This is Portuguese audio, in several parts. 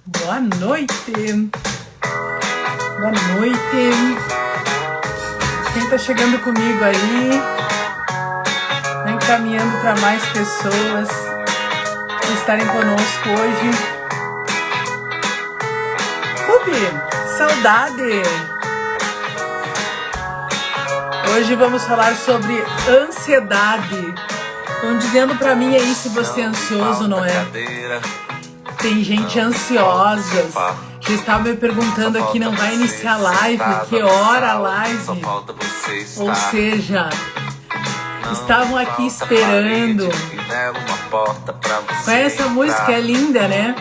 Boa noite. Boa noite. Quem tá chegando comigo aí, vai encaminhando para mais pessoas estarem conosco hoje. Rubi, saudade. Hoje vamos falar sobre ansiedade. Estão dizendo para mim aí se você é ansioso ou não é. Tem gente ansiosa. Já estava me perguntando aqui, não vai iniciar live? Que hora a live? Ou seja, estavam aqui esperando. Conhece essa música? É linda, né?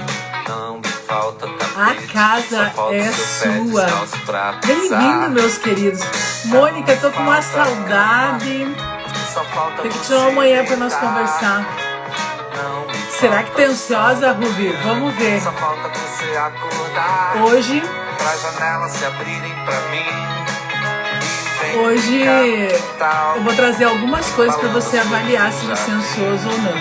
A casa é sua. Bem-vindo, meus queridos. Mônica, tô com uma saudade. Tem que tirar amanhã para nós conversar. Será que tá ansiosa, Rubi? Vamos ver. Hoje eu vou trazer algumas coisas para você avaliar se você é ansioso ou não.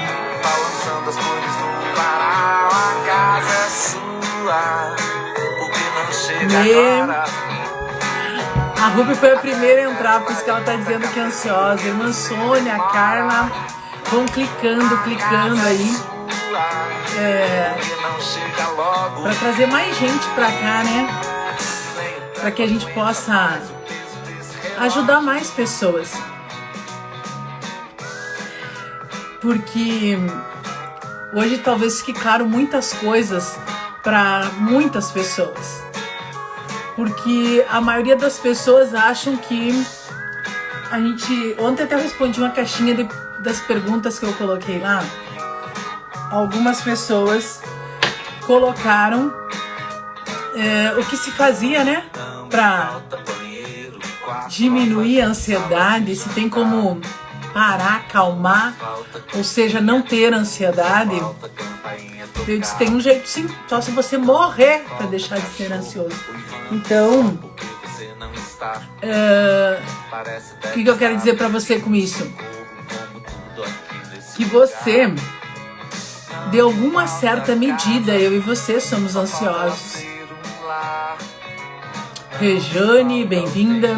A Rubi foi a primeira a entrar, por isso que ela tá dizendo que é ansiosa. Irmã Sônia, a Carla, vão clicando aí. Para trazer mais gente para cá, né? Para que a gente possa ajudar mais pessoas. Porque hoje talvez fique claro muitas coisas para muitas pessoas. Porque a maioria das pessoas acham que a gente... Ontem até respondi uma caixinha das perguntas que eu coloquei lá. Algumas pessoas colocaram o que se fazia, né? Para diminuir a ansiedade, se tem como parar, acalmar, ou seja, não ter ansiedade. Eu disse, tem um jeito sim, só se você morrer para deixar de ser ansioso. Então, o que eu quero dizer para você com isso? Que você, de alguma certa medida, eu e você somos ansiosos. Rejane, bem-vinda.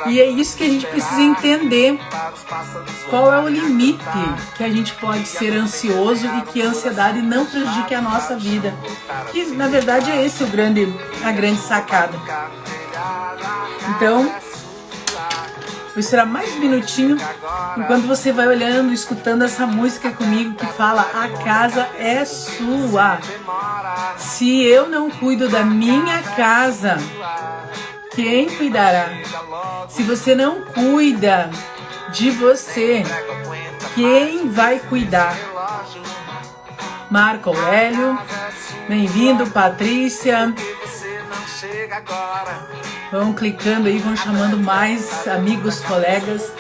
E é isso que a gente precisa entender. Qual é o limite que a gente pode ser ansioso e que a ansiedade não prejudique a nossa vida. Que, na verdade, é esse a grande sacada. Então, vou esperar mais um minutinho, enquanto você vai olhando, escutando essa música comigo que fala: a casa é sua. Se eu não cuido da minha casa, quem cuidará? Se você não cuida de você, quem vai cuidar? Marco Aurélio, bem-vindo, Patrícia. Vão clicando aí, vão chamando mais amigos, colegas,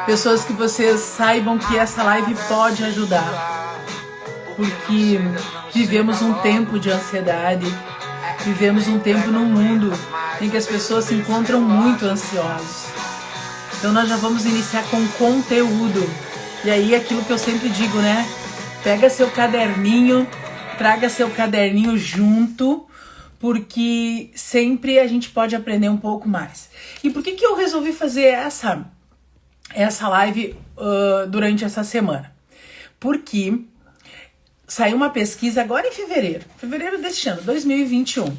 pessoas que vocês saibam que essa live pode ajudar, porque vivemos um tempo de ansiedade, vivemos um tempo no mundo em que as pessoas se encontram muito ansiosas. Então nós já vamos iniciar com conteúdo. E aí aquilo que eu sempre digo, né? Pega seu caderninho, traga seu caderninho junto, porque sempre a gente pode aprender um pouco mais. E por que eu resolvi fazer essa live durante essa semana? Porque saiu uma pesquisa agora em fevereiro deste ano, 2021,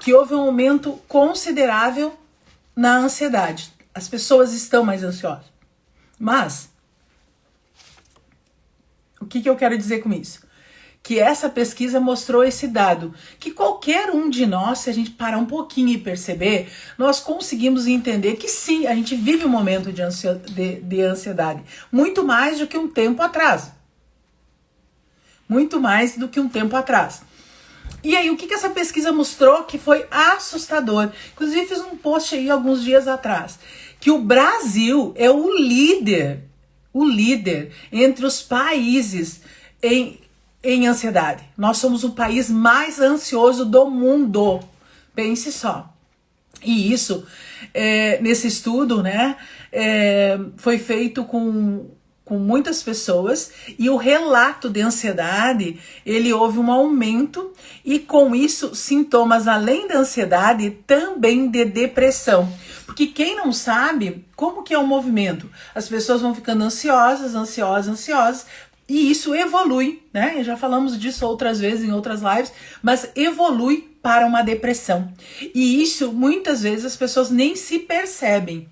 que houve um aumento considerável na ansiedade. As pessoas estão mais ansiosas. Mas, o que eu quero dizer com isso? Que essa pesquisa mostrou esse dado, que qualquer um de nós, se a gente parar um pouquinho e perceber, nós conseguimos entender que sim, a gente vive um momento de ansiedade, muito mais do que um tempo atrás. Muito mais do que um tempo atrás. E aí, o que essa pesquisa mostrou? Que foi assustador. Inclusive, fiz um post aí alguns dias atrás, que o Brasil é o líder entre os países em ansiedade. Nós somos o país mais ansioso do mundo. Pense só. E isso, nesse estudo, né, foi feito com com muitas pessoas e o relato de ansiedade, ele houve um aumento e com isso sintomas além da ansiedade também de depressão. Porque quem não sabe como que é o movimento, as pessoas vão ficando ansiosas, e isso evolui, né? Já falamos disso outras vezes em outras lives, mas evolui para uma depressão. E isso muitas vezes as pessoas nem se percebem,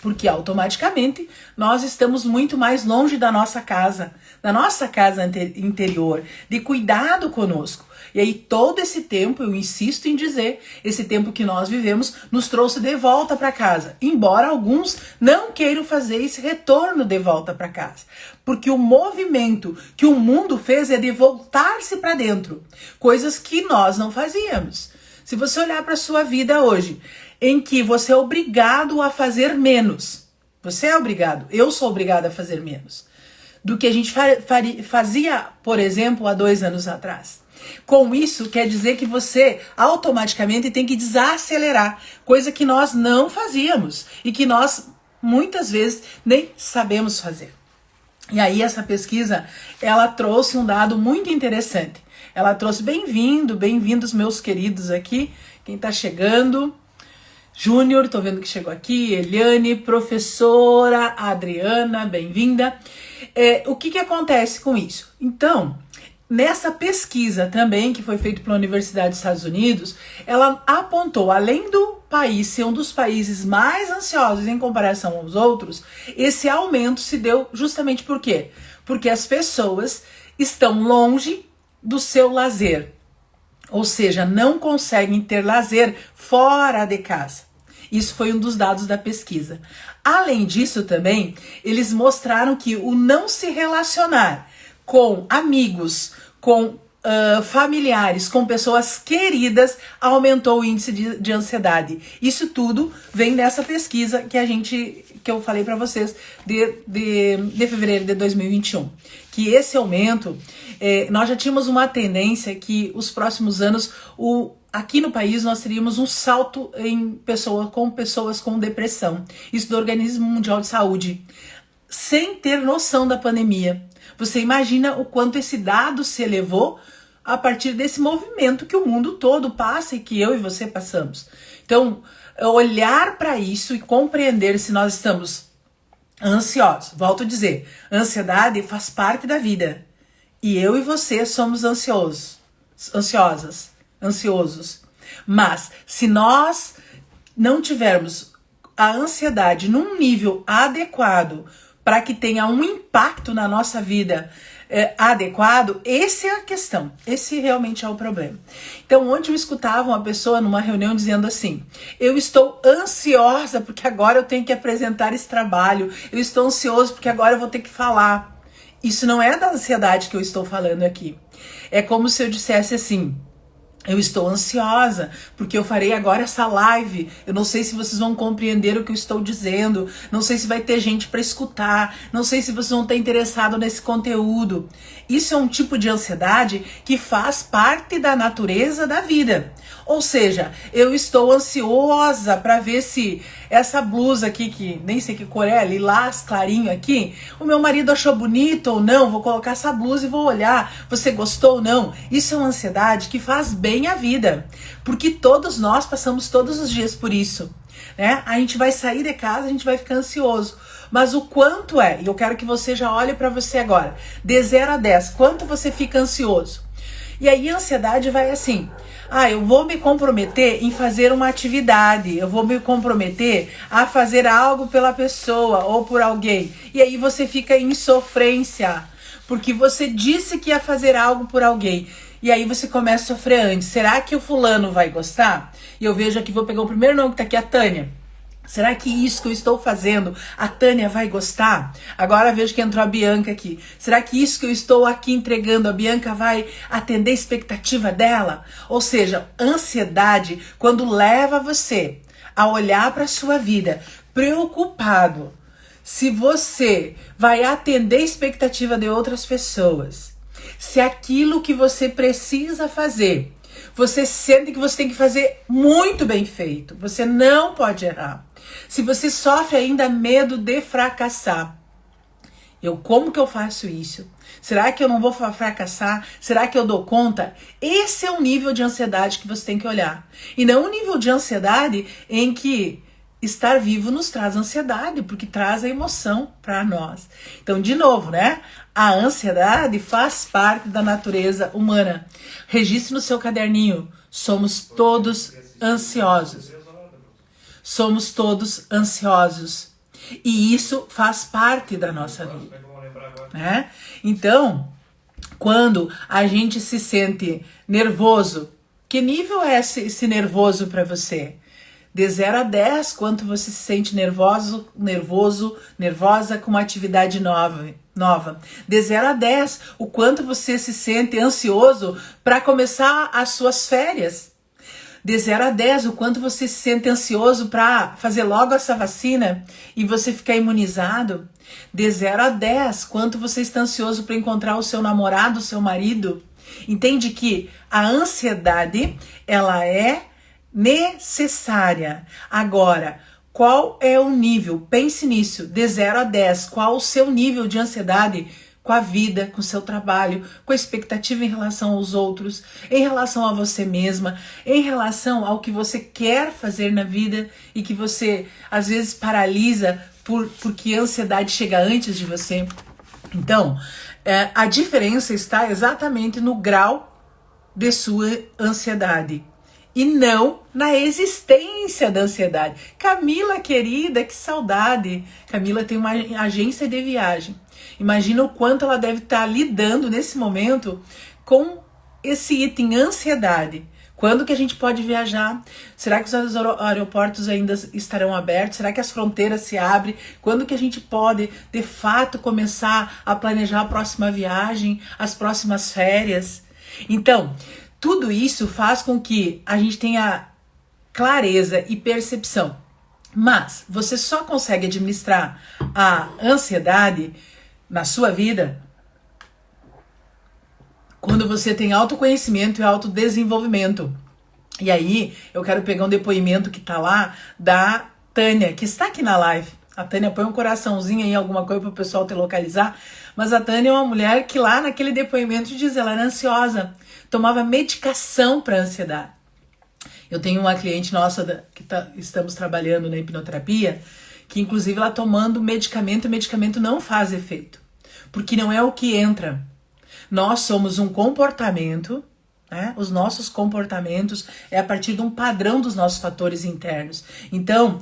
porque automaticamente nós estamos muito mais longe da nossa casa interior, de cuidado conosco. E aí todo esse tempo, eu insisto em dizer, esse tempo que nós vivemos nos trouxe de volta para casa, embora alguns não queiram fazer esse retorno de volta para casa, porque o movimento que o mundo fez é de voltar-se para dentro, coisas que nós não fazíamos. Se você olhar para a sua vida hoje, em que você é obrigado a fazer menos, você é obrigado, eu sou obrigada a fazer menos, do que a gente fazia, por exemplo, há 2 anos atrás. Com isso, quer dizer que você automaticamente tem que desacelerar, coisa que nós não fazíamos e que nós muitas vezes nem sabemos fazer. E aí essa pesquisa, ela trouxe um dado muito interessante. Ela trouxe, bem-vindos meus queridos aqui, quem tá chegando, Júnior, tô vendo que chegou aqui, Eliane, professora Adriana, bem-vinda. O que acontece com isso? Então, nessa pesquisa também, que foi feita pela Universidade dos Estados Unidos, ela apontou, além do país ser um dos países mais ansiosos em comparação aos outros, esse aumento se deu justamente por quê? Porque as pessoas estão longe do seu lazer, ou seja, não conseguem ter lazer fora de casa. Isso foi um dos dados da pesquisa. Além disso também, eles mostraram que o não se relacionar com amigos, com familiares, com pessoas queridas, aumentou o índice de ansiedade. Isso tudo vem dessa pesquisa que eu falei para vocês de fevereiro de 2021. Que esse aumento, nós já tínhamos uma tendência que os próximos anos, aqui no país nós teríamos um salto em pessoas com depressão. Isso do Organismo Mundial de Saúde, sem ter noção da pandemia. Você imagina o quanto esse dado se elevou a partir desse movimento que o mundo todo passa e que eu e você passamos. Então, olhar para isso e compreender se nós estamos ansiosos. Volto a dizer, ansiedade faz parte da vida. E eu e você somos ansiosos. Mas, se nós não tivermos a ansiedade num nível adequado para que tenha um impacto na nossa vida adequado, essa é a questão, esse realmente é o problema. Então, ontem eu escutava uma pessoa numa reunião dizendo assim: eu estou ansiosa porque agora eu tenho que apresentar esse trabalho, eu estou ansioso porque agora eu vou ter que falar. Isso não é da ansiedade que eu estou falando aqui. É como se eu dissesse assim: eu estou ansiosa porque eu farei agora essa live. Eu não sei se vocês vão compreender o que eu estou dizendo. Não sei se vai ter gente para escutar. Não sei se vocês vão estar interessados nesse conteúdo. Isso é um tipo de ansiedade que faz parte da natureza da vida. Ou seja, eu estou ansiosa para ver se essa blusa aqui, que nem sei que cor é, lilás, clarinho aqui, o meu marido achou bonito ou não. Vou colocar essa blusa e vou olhar. Você gostou ou não? Isso é uma ansiedade que faz bem a vida, porque todos nós passamos todos os dias por isso, né? A gente vai sair de casa, a gente vai ficar ansioso, mas o quanto e eu quero que você já olhe para você agora, de 0 a 10, quanto você fica ansioso? E aí a ansiedade vai assim: eu vou me comprometer em fazer uma atividade, eu vou me comprometer a fazer algo pela pessoa ou por alguém, e aí você fica em sofrência, porque você disse que ia fazer algo por alguém. E aí você começa a sofrer antes. Será que o fulano vai gostar? E eu vejo aqui, vou pegar o primeiro nome que tá aqui, a Tânia. Será que isso que eu estou fazendo, a Tânia vai gostar? Agora vejo que entrou a Bianca aqui. Será que isso que eu estou aqui entregando, a Bianca vai atender a expectativa dela? Ou seja, ansiedade, quando leva você a olhar para a sua vida preocupado se você vai atender a expectativa de outras pessoas, se aquilo que você precisa fazer, você sente que você tem que fazer muito bem feito, você não pode errar. Se você sofre ainda medo de fracassar, Como que eu faço isso? Será que eu não vou fracassar? Será que eu dou conta? Esse é o nível de ansiedade que você tem que olhar. E não o nível de ansiedade em que estar vivo nos traz ansiedade, porque traz a emoção para nós. Então, de novo, né? A ansiedade faz parte da natureza humana. Registre no seu caderninho. Somos todos ansiosos. Somos todos ansiosos. E isso faz parte da nossa vida, né? Então, quando a gente se sente nervoso, que nível é esse nervoso para você? De 0 a 10, quanto você se sente nervosa com uma atividade nova. De 0 a 10, o quanto você se sente ansioso para começar as suas férias. De 0 a 10, o quanto você se sente ansioso para fazer logo essa vacina e você ficar imunizado. De 0 a 10, quanto você está ansioso para encontrar o seu namorado, o seu marido. Entende que a ansiedade, ela é necessária. Agora, qual é o nível? Pense nisso. De 0 a 10, qual o seu nível de ansiedade com a vida, com o seu trabalho, com a expectativa em relação aos outros, em relação a você mesma, em relação ao que você quer fazer na vida e que você às vezes paralisa porque a ansiedade chega antes de você. Então, a diferença está exatamente no grau de sua ansiedade e não na existência da ansiedade. Camila, querida, que saudade! Camila tem uma agência de viagem. Imagina o quanto ela deve estar lidando nesse momento com esse item ansiedade. Quando que a gente pode viajar? Será que os aeroportos ainda estarão abertos? Será que as fronteiras se abrem? Quando que a gente pode, de fato, começar a planejar a próxima viagem, as próximas férias? Então, tudo isso faz com que a gente tenha clareza e percepção. Mas você só consegue administrar a ansiedade na sua vida quando você tem autoconhecimento e autodesenvolvimento. E aí, eu quero pegar um depoimento que tá lá da Tânia, que está aqui na live. A Tânia põe um coraçãozinho aí, alguma coisa para o pessoal te localizar. Mas a Tânia é uma mulher que lá naquele depoimento diz, ela era ansiosa, tomava medicação para ansiedade. Eu tenho uma cliente nossa que estamos trabalhando na hipnoterapia, que inclusive ela tomando medicamento, o medicamento não faz efeito. Porque não é o que entra. Nós somos um comportamento, né? Os nossos comportamentos é a partir de um padrão dos nossos fatores internos. Então,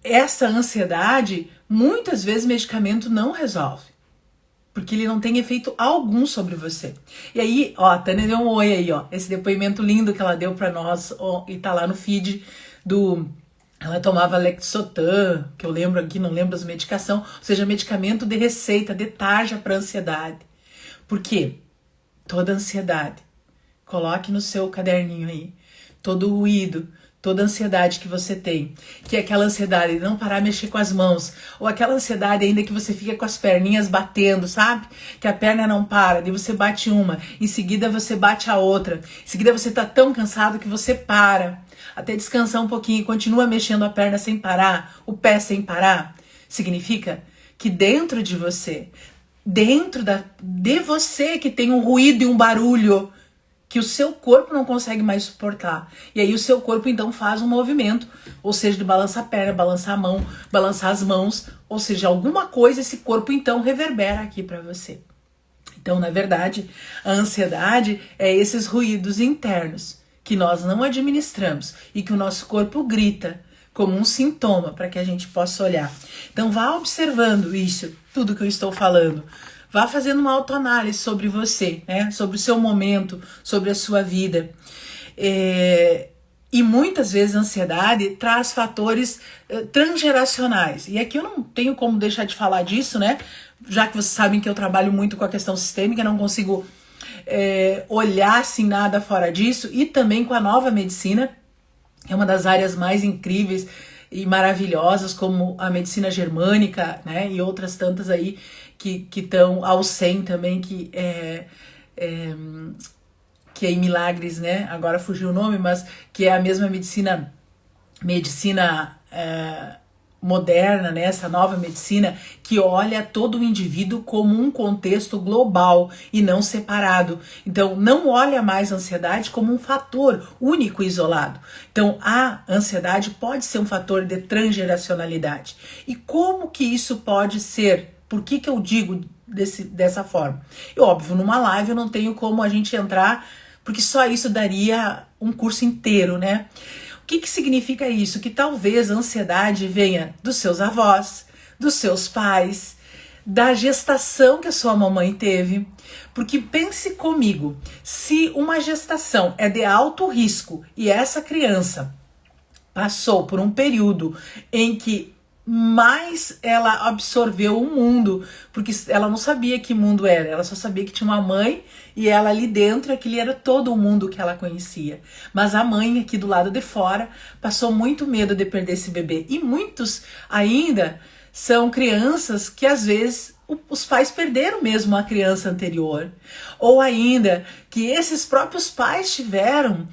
essa ansiedade, muitas vezes medicamento não resolve. Porque ele não tem efeito algum sobre você. E aí, ó, a Tânia deu um oi aí, ó. Esse depoimento lindo que ela deu pra nós, ó, e tá lá no feed do... Ela tomava Lexotan, que eu lembro aqui, não lembro as medicação, ou seja, medicamento de receita, de tarja para ansiedade. Por quê? Toda ansiedade, coloque no seu caderninho aí, todo ruído, toda ansiedade que você tem, que é aquela ansiedade de não parar de mexer com as mãos, ou aquela ansiedade ainda que você fica com as perninhas batendo, sabe? Que a perna não para, daí você bate uma, em seguida você bate a outra, em seguida você tá tão cansado que você para, até descansar um pouquinho e continua mexendo a perna sem parar, o pé sem parar. Significa que dentro de você, de você que tem um ruído e um barulho que o seu corpo não consegue mais suportar. E aí o seu corpo então faz um movimento, ou seja, de balançar a perna, balançar a mão, balançar as mãos, ou seja, alguma coisa esse corpo então reverbera aqui para você. Então, na verdade, a ansiedade é esses ruídos internos que nós não administramos e que o nosso corpo grita como um sintoma para que a gente possa olhar. Então vá observando isso, tudo que eu estou falando. Vá fazendo uma autoanálise sobre você, né? Sobre o seu momento, sobre a sua vida. E muitas vezes a ansiedade traz fatores transgeracionais. E aqui eu não tenho como deixar de falar disso, né? Já que vocês sabem que eu trabalho muito com a questão sistêmica, não consigo olhar assim nada fora disso. E também com a nova medicina, é uma das áreas mais incríveis e maravilhosas, como a medicina germânica, né? E outras tantas aí que estão ao 100 também, que é em Milagres, né? Agora fugiu o nome, mas que é a mesma medicina moderna, né, essa nova medicina que olha todo o indivíduo como um contexto global e não separado. Então, não olha mais a ansiedade como um fator único e isolado. Então, a ansiedade pode ser um fator de transgeracionalidade. E como que isso pode ser? Por que eu digo dessa forma? E óbvio, numa live eu não tenho como a gente entrar, porque só isso daria um curso inteiro, né? O que significa isso? Que talvez a ansiedade venha dos seus avós, dos seus pais, da gestação que a sua mamãe teve. Porque pense comigo, se uma gestação é de alto risco e essa criança passou por um período em que mais ela absorveu o mundo, porque ela não sabia que mundo era, ela só sabia que tinha uma mãe e ela ali dentro, aquele era todo o mundo que ela conhecia. Mas a mãe aqui do lado de fora passou muito medo de perder esse bebê. E muitos ainda são crianças que às vezes os pais perderam mesmo a criança anterior. Ou ainda que esses próprios pais tiveram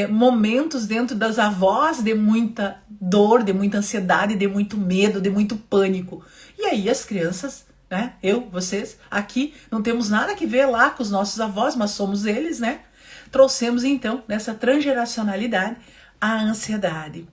momentos dentro das avós de muita dor, de muita ansiedade, de muito medo, de muito pânico. E aí as crianças, né, vocês, aqui não temos nada que ver lá com os nossos avós, mas somos eles, né? Trouxemos então nessa transgeracionalidade a ansiedade.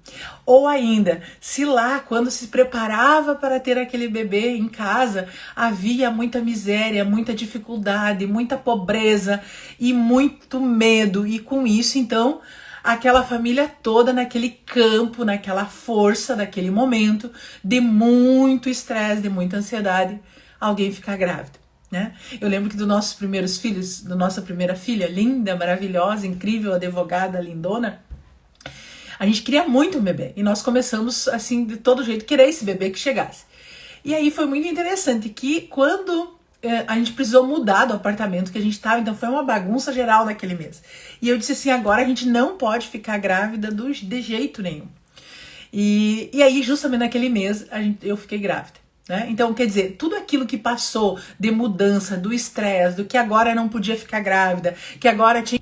Ou ainda, se lá, quando se preparava para ter aquele bebê em casa, havia muita miséria, muita dificuldade, muita pobreza e muito medo. E com isso, então, aquela família toda naquele campo, naquela força daquele momento, de muito estresse, de muita ansiedade, alguém fica grávida. Né? Eu lembro que dos nossos primeiros filhos, da nossa primeira filha, linda, maravilhosa, incrível, advogada, lindona, a gente queria muito um bebê. E nós começamos, assim, de todo jeito, querer esse bebê que chegasse. E aí foi muito interessante que quando a gente precisou mudar do apartamento que a gente estava, então foi uma bagunça geral naquele mês. E eu disse assim, agora a gente não pode ficar grávida de jeito nenhum. E aí, justamente naquele mês, eu fiquei grávida. Né? Então, quer dizer, tudo aquilo que passou de mudança, do estresse, do que agora não podia ficar grávida, que agora tinha...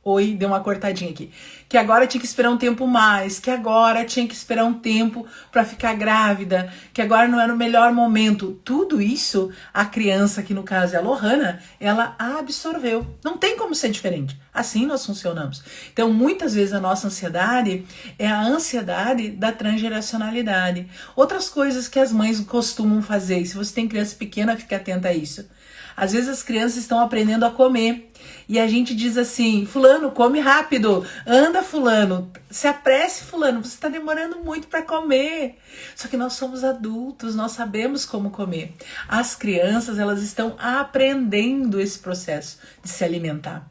Oi, deu uma cortadinha aqui. Que agora tinha que esperar um tempo mais, que agora tinha que esperar um tempo para ficar grávida, que agora não era o melhor momento. Tudo isso, a criança, que no caso é a Lohana, ela absorveu. Não tem como ser diferente. Assim nós funcionamos. Então, muitas vezes a nossa ansiedade é a ansiedade da transgeracionalidade. Outras coisas que as mães costumam fazer, e se você tem criança pequena, fique atenta a isso. Às vezes as crianças estão aprendendo a comer e a gente diz assim, fulano, come rápido, anda fulano, se apresse fulano, você está demorando muito para comer. Só que nós somos adultos, nós sabemos como comer. As crianças, elas estão aprendendo esse processo de se alimentar.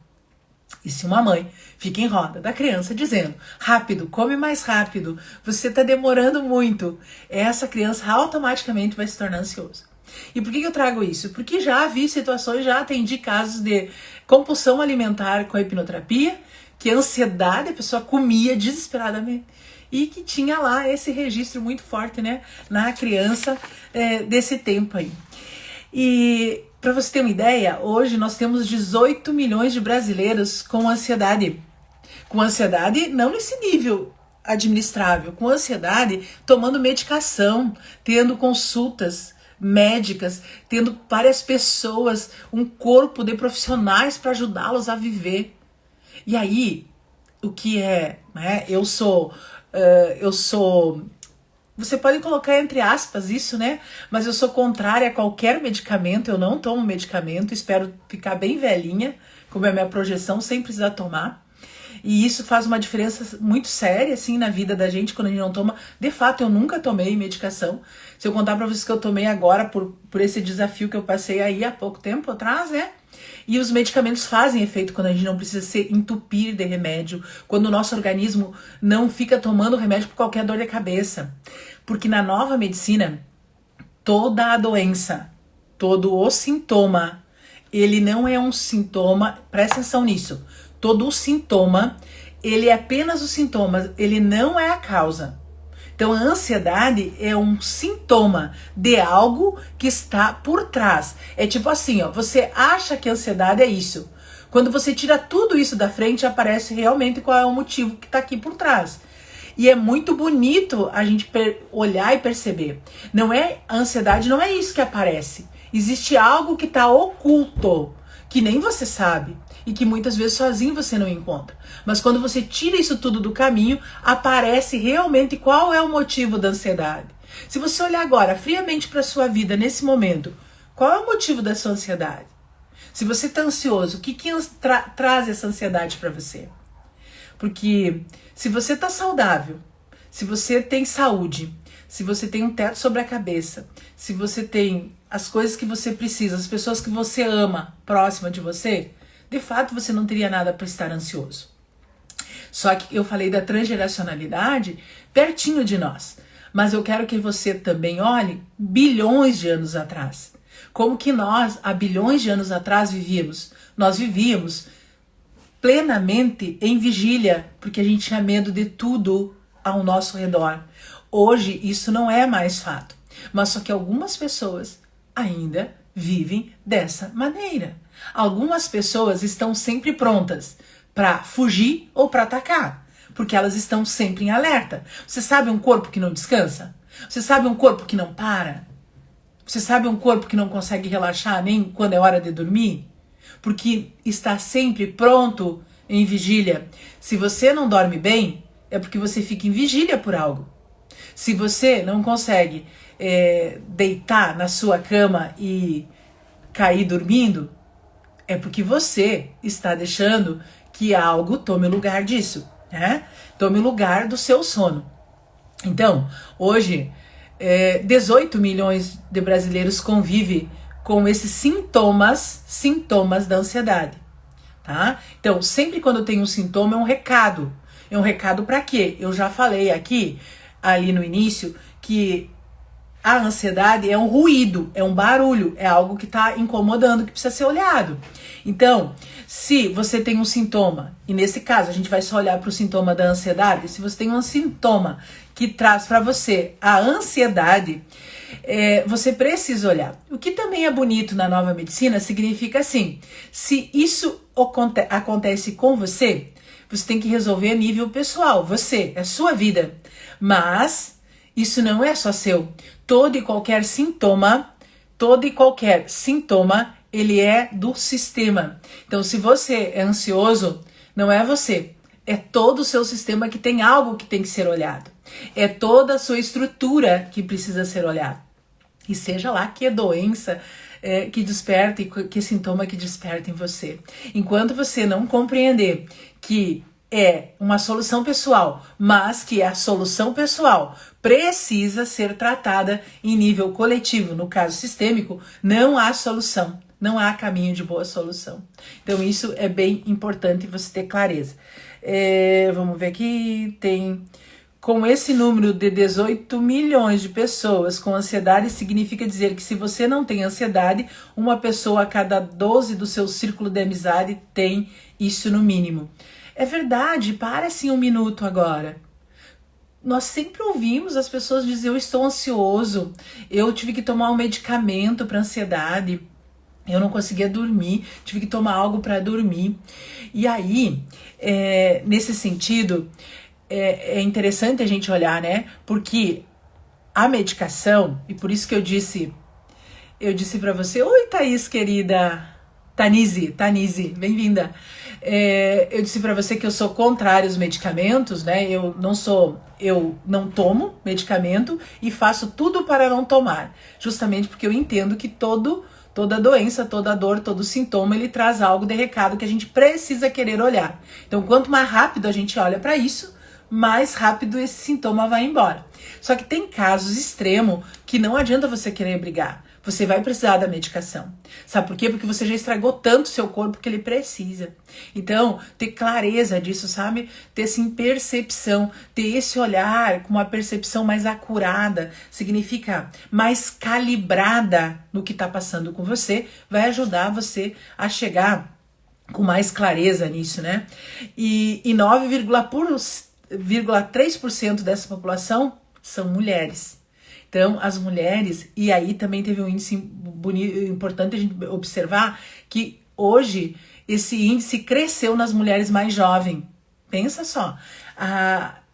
E se uma mãe fica em roda da criança dizendo, rápido, come mais rápido, você está demorando muito, essa criança automaticamente vai se tornar ansiosa. E por que eu trago isso? Porque já vi situações, já atendi casos de compulsão alimentar com a hipnoterapia, que a ansiedade, a pessoa comia desesperadamente e que tinha lá esse registro muito forte, né, na criança desse tempo aí. E para você ter uma ideia, hoje nós temos 18 milhões de brasileiros com ansiedade. Com ansiedade não nesse nível administrável, com ansiedade tomando medicação, tendo consultas médicas, tendo várias pessoas, um corpo de profissionais para ajudá-los a viver. E aí, o que é, né? Eu sou, você pode colocar entre aspas isso, né? Mas eu sou contrária a qualquer medicamento, eu não tomo medicamento, espero ficar bem velhinha, como é a minha projeção, sem precisar tomar. E isso faz uma diferença muito séria, assim, na vida da gente, quando a gente não toma. De fato, eu nunca tomei medicação. Se eu contar pra vocês que eu tomei agora, por esse desafio que eu passei aí há pouco tempo atrás, né? E os medicamentos fazem efeito quando a gente não precisa se entupir de remédio, quando o nosso organismo não fica tomando remédio por qualquer dor de cabeça. Porque na nova medicina, toda a doença, todo o sintoma, ele não é um sintoma, presta atenção nisso, todo o sintoma, ele é apenas o sintoma, ele não é a causa. Então a ansiedade é um sintoma de algo que está por trás. É tipo assim, ó, você acha que a ansiedade é isso. Quando você tira tudo isso da frente, aparece realmente qual é o motivo que está aqui por trás. E é muito bonito a gente olhar e perceber. A ansiedade não é isso que aparece. Existe algo que está oculto, que nem você sabe. E que muitas vezes sozinho você não encontra. Mas quando você tira isso tudo do caminho, aparece realmente qual é o motivo da ansiedade. Se você olhar agora friamente para a sua vida nesse momento, qual é o motivo da sua ansiedade? Se você está ansioso, o que traz essa ansiedade para você? Porque se você está saudável, se você tem saúde, se você tem um teto sobre a cabeça, se você tem as coisas que você precisa, as pessoas que você ama próxima de você, de fato você não teria nada para estar ansioso. Só que eu falei da transgeracionalidade pertinho de nós. Mas eu quero que você também olhe bilhões de anos atrás. Como que nós, há bilhões de anos atrás, vivíamos? Nós vivíamos plenamente em vigília, porque a gente tinha medo de tudo ao nosso redor. Hoje isso não é mais fato. Mas só que algumas pessoas ainda vivem dessa maneira. Algumas pessoas estão sempre prontas para fugir ou para atacar, porque elas estão sempre em alerta. Você sabe um corpo que não descansa? Você sabe um corpo que não para? Você sabe um corpo que não consegue relaxar nem quando é hora de dormir? Porque está sempre pronto em vigília. Se você não dorme bem, é porque você fica em vigília por algo. Se você não consegue deitar na sua cama e cair dormindo, é porque você está deixando que algo tome o lugar disso, né? Tome o lugar do seu sono. Então, hoje, 18 milhões de brasileiros convivem com esses sintomas da ansiedade, tá? Então, sempre quando tem um sintoma, é um recado. É um recado para quê? Eu já falei aqui, ali no início, que a ansiedade é um ruído, é um barulho, é algo que está incomodando, que precisa ser olhado. Então, se você tem um sintoma, e nesse caso a gente vai só olhar para o sintoma da ansiedade, se você tem um sintoma que traz para você a ansiedade, você precisa olhar. O que também é bonito na nova medicina significa assim, se isso acontece com você, você tem que resolver a nível pessoal, é sua vida, mas isso não é só seu. Todo e qualquer sintoma, ele é do sistema. Então, se você é ansioso, não é você, é todo o seu sistema que tem algo que tem que ser olhado. É toda a sua estrutura que precisa ser olhada. E seja lá que doença que desperta e que sintoma que desperta em você. Enquanto você não compreender que é uma solução pessoal, mas que a solução pessoal precisa ser tratada em nível coletivo, no caso sistêmico, não há solução, não há caminho de boa solução. Então isso é bem importante você ter clareza. Vamos ver aqui, com esse número de 18 milhões de pessoas com ansiedade, significa dizer que se você não tem ansiedade, uma pessoa a cada 12 do seu círculo de amizade tem isso no mínimo. É verdade, para assim um minuto agora. Nós sempre ouvimos as pessoas dizer, eu estou ansioso, eu tive que tomar um medicamento para ansiedade, eu não conseguia dormir, tive que tomar algo para dormir. E aí, nesse sentido, é interessante a gente olhar, né? Porque a medicação, e por isso que eu disse para você, oi Thaís querida, Tanise, bem-vinda. Eu disse para você que eu sou contrária aos medicamentos, né? Eu não tomo medicamento e faço tudo para não tomar, justamente porque eu entendo que toda doença, toda dor, todo sintoma, ele traz algo de recado que a gente precisa querer olhar. Então, quanto mais rápido a gente olha para isso, mais rápido esse sintoma vai embora. Só que tem casos extremos que não adianta você querer brigar. Você vai precisar da medicação. Sabe por quê? Porque você já estragou tanto o seu corpo que ele precisa. Então, ter clareza disso, sabe? Ter assim, percepção, ter esse olhar com uma percepção mais acurada, significa mais calibrada no que está passando com você, vai ajudar você a chegar com mais clareza nisso, né? E 9,3% dessa população são mulheres. Então, as mulheres, e aí também teve um índice importante a gente observar, que hoje esse índice cresceu nas mulheres mais jovens. Pensa só,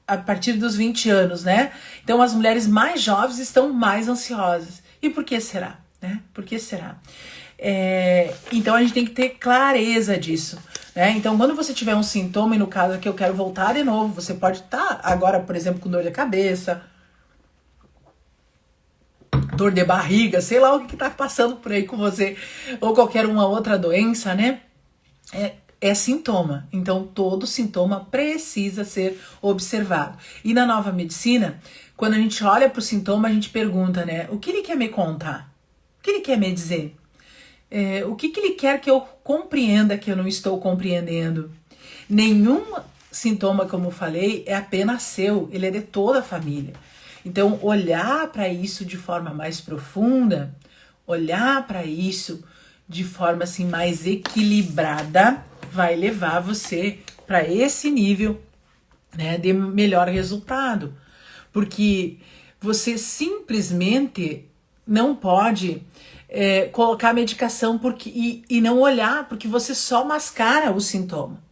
a partir dos 20 anos, né? Então as mulheres mais jovens estão mais ansiosas. E por que será? Né? Por que será? Então a gente tem que ter clareza disso, né? Então quando você tiver um sintoma, e no caso aqui eu quero voltar de novo, você pode estar agora, por exemplo, com dor de cabeça, dor de barriga, sei lá o que tá passando por aí com você, ou qualquer uma outra doença, né? É sintoma. Então todo sintoma precisa ser observado. E na nova medicina, quando a gente olha para o sintoma, a gente pergunta, né? O que ele quer me contar? O que ele quer me dizer? O que ele quer que eu compreenda que eu não estou compreendendo? Nenhum sintoma, como eu falei, é apenas seu, ele é de toda a família. Então, olhar para isso de forma mais profunda, olhar para isso de forma assim mais equilibrada, vai levar você para esse nível, né, de melhor resultado. Porque você simplesmente não pode colocar medicação e não olhar, porque você só mascara o sintoma.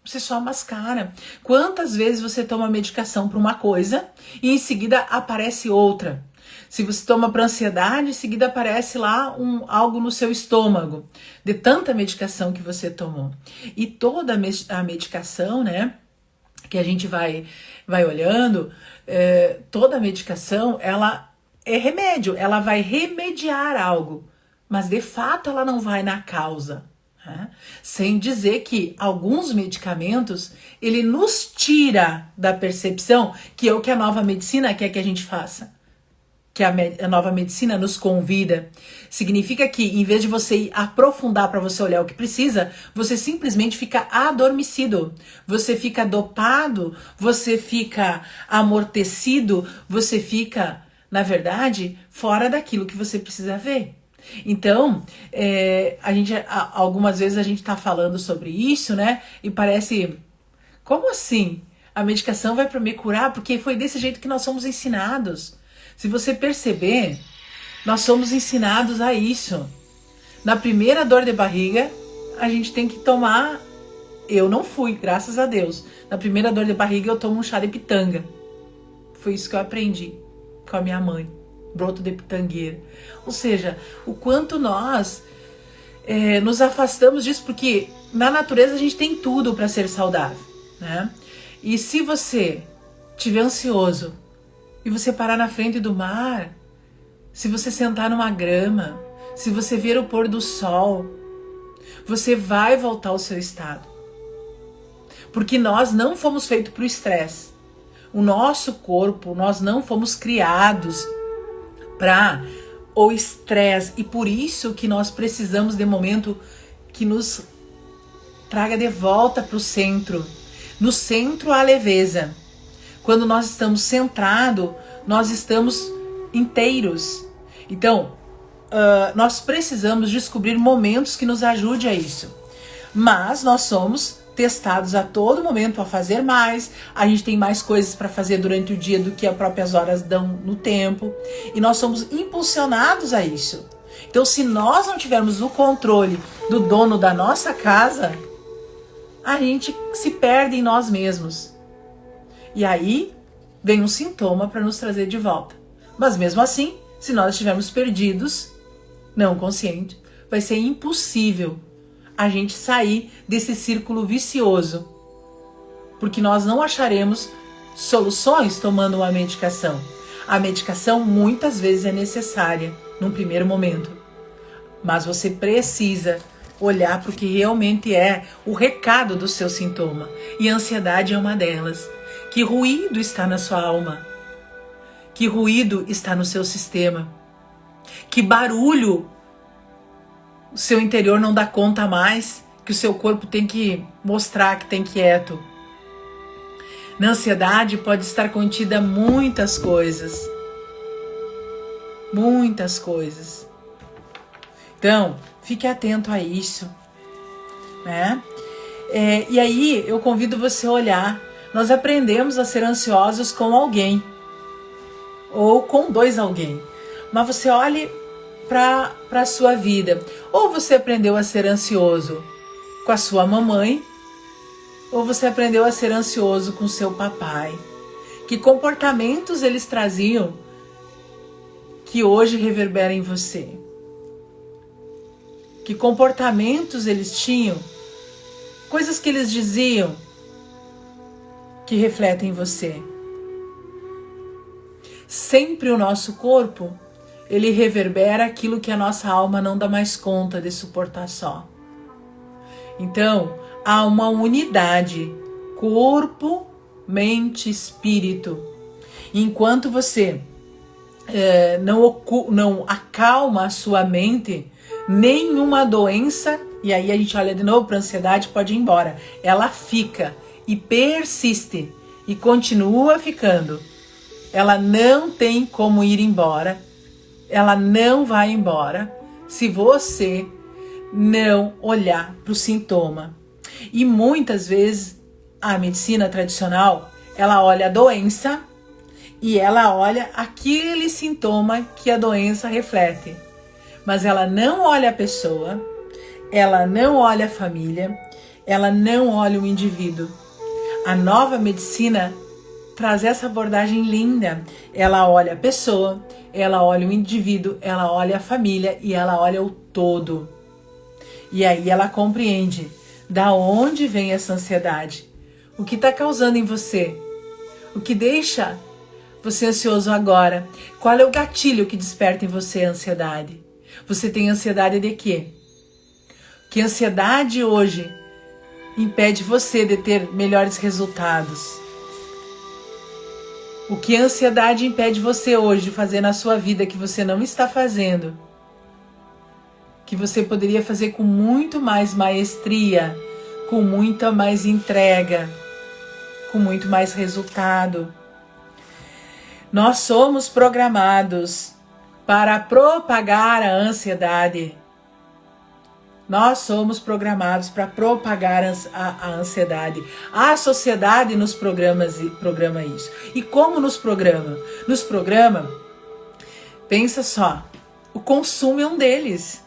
Você só mascara. Quantas vezes você toma medicação para uma coisa e em seguida aparece outra? Se você toma para ansiedade, em seguida aparece lá algo no seu estômago, de tanta medicação que você tomou. E toda a medicação, né, que a gente vai olhando, toda a medicação, ela é remédio, ela vai remediar algo, mas de fato ela não vai na causa. Sem dizer que alguns medicamentos, ele nos tira da percepção, que é o que a nova medicina quer que a gente faça. Que a nova medicina nos convida. Significa que, em vez de você ir aprofundar para você olhar o que precisa, você simplesmente fica adormecido, você fica dopado, você fica amortecido, você fica, na verdade, fora daquilo que você precisa ver. Então, algumas vezes a gente tá falando sobre isso, né? E parece, como assim? A medicação vai para me curar? Porque foi desse jeito que nós somos ensinados. Se você perceber, nós somos ensinados a isso. Na primeira dor de barriga, a gente tem que tomar... Eu não fui, graças a Deus. Na primeira dor de barriga, eu tomo um chá de pitanga. Foi isso que eu aprendi com a minha mãe. Broto de pitangueira. Ou seja, o quanto nós nos afastamos disso, porque na natureza a gente tem tudo para ser saudável, né? E se você estiver ansioso e você parar na frente do mar, se você sentar numa grama, se você ver o pôr do sol, você vai voltar ao seu estado. Porque nós não fomos feitos para o estresse. O nosso corpo, nós não fomos criados para o estresse, e por isso que nós precisamos de momento que nos traga de volta para o centro. No centro, a leveza. Quando nós estamos centrados, nós estamos inteiros. Então, nós precisamos descobrir momentos que nos ajudem a isso. Mas nós somos testados a todo momento a fazer mais, a gente tem mais coisas para fazer durante o dia do que as próprias horas dão no tempo, e nós somos impulsionados a isso. Então, se nós não tivermos o controle do dono da nossa casa, a gente se perde em nós mesmos. E aí vem um sintoma para nos trazer de volta. Mas mesmo assim, se nós estivermos perdidos, não consciente, vai ser impossível a gente sair desse círculo vicioso, porque nós não acharemos soluções tomando uma medicação. A medicação muitas vezes é necessária num primeiro momento, mas você precisa olhar para o que realmente é o recado do seu sintoma, e a ansiedade é uma delas. Que ruído está na sua alma? Que ruído está no seu sistema? Que barulho o seu interior não dá conta mais, que o seu corpo tem que mostrar que tem quieto? Na ansiedade pode estar contida muitas coisas. Muitas coisas. Então, fique atento a isso, né? E aí eu convido você a olhar. Nós aprendemos a ser ansiosos com alguém, ou com dois alguém. Mas você olhe para a sua vida. Ou você aprendeu a ser ansioso com a sua mamãe, ou você aprendeu a ser ansioso com seu papai. Que comportamentos eles traziam que hoje reverberam em você? Que comportamentos eles tinham? Coisas que eles diziam que refletem em você. Sempre o nosso corpo, ele reverbera aquilo que a nossa alma não dá mais conta de suportar só. Então, há uma unidade, corpo, mente, espírito. Enquanto você não acalma a sua mente, nenhuma doença, e aí a gente olha de novo para a ansiedade, pode ir embora. Ela fica e persiste e continua ficando. Ela não tem como ir embora. Ela não vai embora se você não olhar para o sintoma. E muitas vezes a medicina tradicional, ela olha a doença e ela olha aquele sintoma que a doença reflete. Mas ela não olha a pessoa, ela não olha a família, ela não olha o indivíduo. A nova medicina traz essa abordagem linda. Ela olha a pessoa, ela olha o indivíduo, ela olha a família e ela olha o todo. E aí ela compreende da onde vem essa ansiedade, o que está causando em você, o que deixa você ansioso agora, qual é o gatilho que desperta em você a ansiedade. Você tem ansiedade de quê? Que ansiedade hoje impede você de ter melhores resultados? O que a ansiedade impede você hoje de fazer na sua vida que você não está fazendo? Que você poderia fazer com muito mais maestria, com muita mais entrega, com muito mais resultado. Nós somos programados para propagar a ansiedade. Nós somos programados para propagar a ansiedade. A sociedade nos programa isso. E como nos programa? Nos programa, pensa só, o consumo é um deles.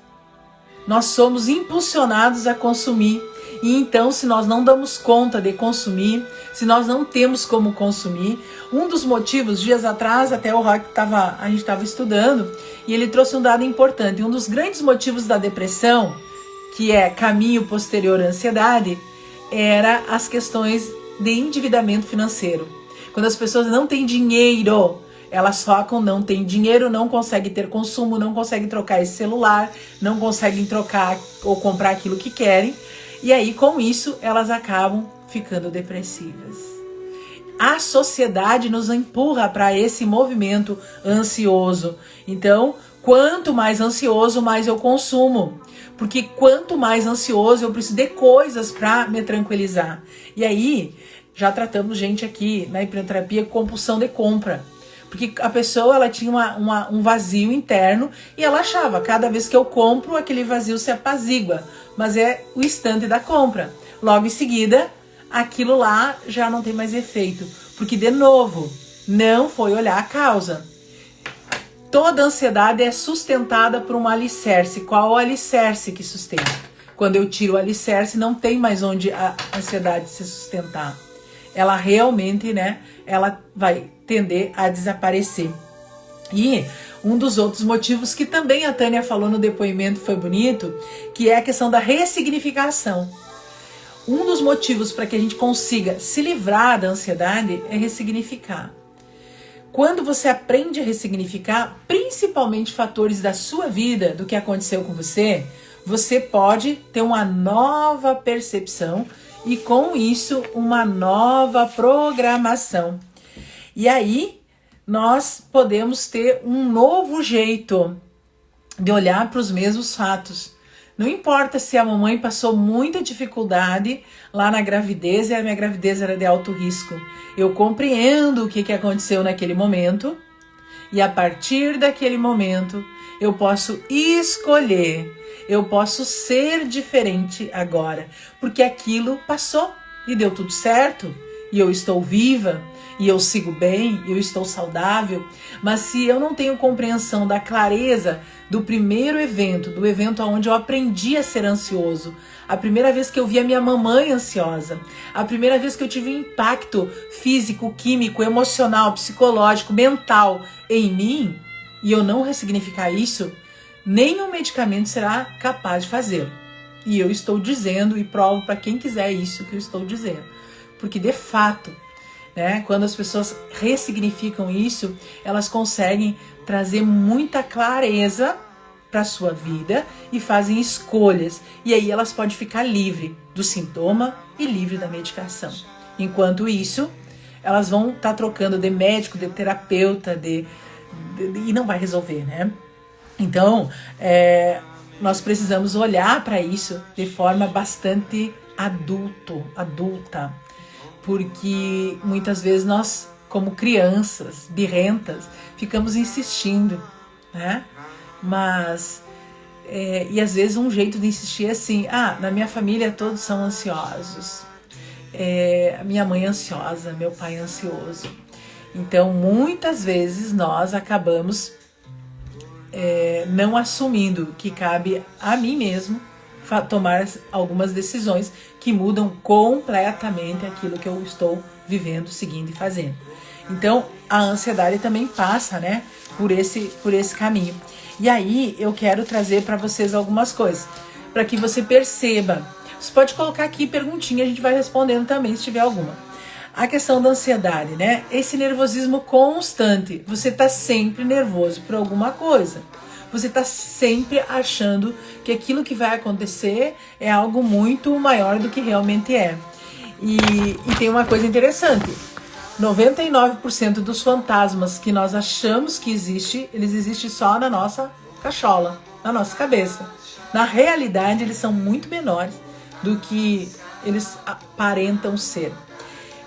Nós somos impulsionados a consumir. E então, se nós não damos conta de consumir, se nós não temos como consumir, um dos motivos, dias atrás, até o Rock a gente estava estudando, e ele trouxe um dado importante. Um dos grandes motivos da depressão, que é caminho posterior à ansiedade, era as questões de endividamento financeiro. Quando as pessoas não têm dinheiro, elas focam, não tem dinheiro, não conseguem ter consumo, não conseguem trocar esse celular, não conseguem trocar ou comprar aquilo que querem. E aí, com isso, elas acabam ficando depressivas. A sociedade nos empurra para esse movimento ansioso. Então, quanto mais ansioso, mais eu consumo. Porque quanto mais ansioso, eu preciso de coisas para me tranquilizar. E aí, já tratamos gente aqui na hipnoterapia com compulsão de compra. Porque a pessoa, ela tinha um vazio interno e ela achava, cada vez que eu compro, aquele vazio se apazigua. Mas é o instante da compra. Logo em seguida, aquilo lá já não tem mais efeito. Porque, de novo, não foi olhar a causa. Toda ansiedade é sustentada por um alicerce. Qual o alicerce que sustenta? Quando eu tiro o alicerce, não tem mais onde a ansiedade se sustentar. Ela realmente, ela vai tender a desaparecer. E um dos outros motivos que também a Tânia falou no depoimento, foi bonito, que é a questão da ressignificação. Um dos motivos para que a gente consiga se livrar da ansiedade é ressignificar. Quando você aprende a ressignificar, principalmente fatores da sua vida, do que aconteceu com você, você pode ter uma nova percepção e, com isso, uma nova programação. E aí, nós podemos ter um novo jeito de olhar para os mesmos fatos. Não importa se a mamãe passou muita dificuldade lá na gravidez e a minha gravidez era de alto risco. Eu compreendo o que aconteceu naquele momento e a partir daquele momento eu posso escolher, eu posso ser diferente agora, porque aquilo passou e deu tudo certo e eu estou viva e eu sigo bem, eu estou saudável. Mas se eu não tenho compreensão da clareza do primeiro evento, do evento onde eu aprendi a ser ansioso, a primeira vez que eu vi a minha mamãe ansiosa, a primeira vez que eu tive um impacto físico, químico, emocional, psicológico, mental em mim, e eu não ressignificar isso, nenhum medicamento será capaz de fazer. E eu estou dizendo e provo para quem quiser isso que eu estou dizendo. Porque de fato, né, quando as pessoas ressignificam isso, elas conseguem trazer muita clareza para a sua vida e fazem escolhas. E aí elas podem ficar livre do sintoma e livre da medicação. Enquanto isso, elas vão estar trocando de médico, de terapeuta, e não vai resolver, né? Então, nós precisamos olhar para isso de forma bastante adulta, porque muitas vezes nós, como crianças birrentas, ficamos insistindo, né? Mas, e às vezes um jeito de insistir é assim, na minha família todos são ansiosos, a minha mãe é ansiosa, meu pai é ansioso. Então, muitas vezes nós acabamos não assumindo que cabe a mim mesmo tomar algumas decisões que mudam completamente aquilo que eu estou vivendo, seguindo e fazendo. Então, a ansiedade também passa, né, por esse caminho. E aí, eu quero trazer para vocês algumas coisas, para que você perceba. Você pode colocar aqui perguntinha, a gente vai respondendo também, se tiver alguma. A questão da ansiedade, né? Esse nervosismo constante. Você tá sempre nervoso por alguma coisa. Você tá sempre achando que aquilo que vai acontecer é algo muito maior do que realmente é. E tem uma coisa interessante. 99% dos fantasmas que nós achamos que existe, eles existem só na nossa cachola, na nossa cabeça. Na realidade, eles são muito menores do que eles aparentam ser.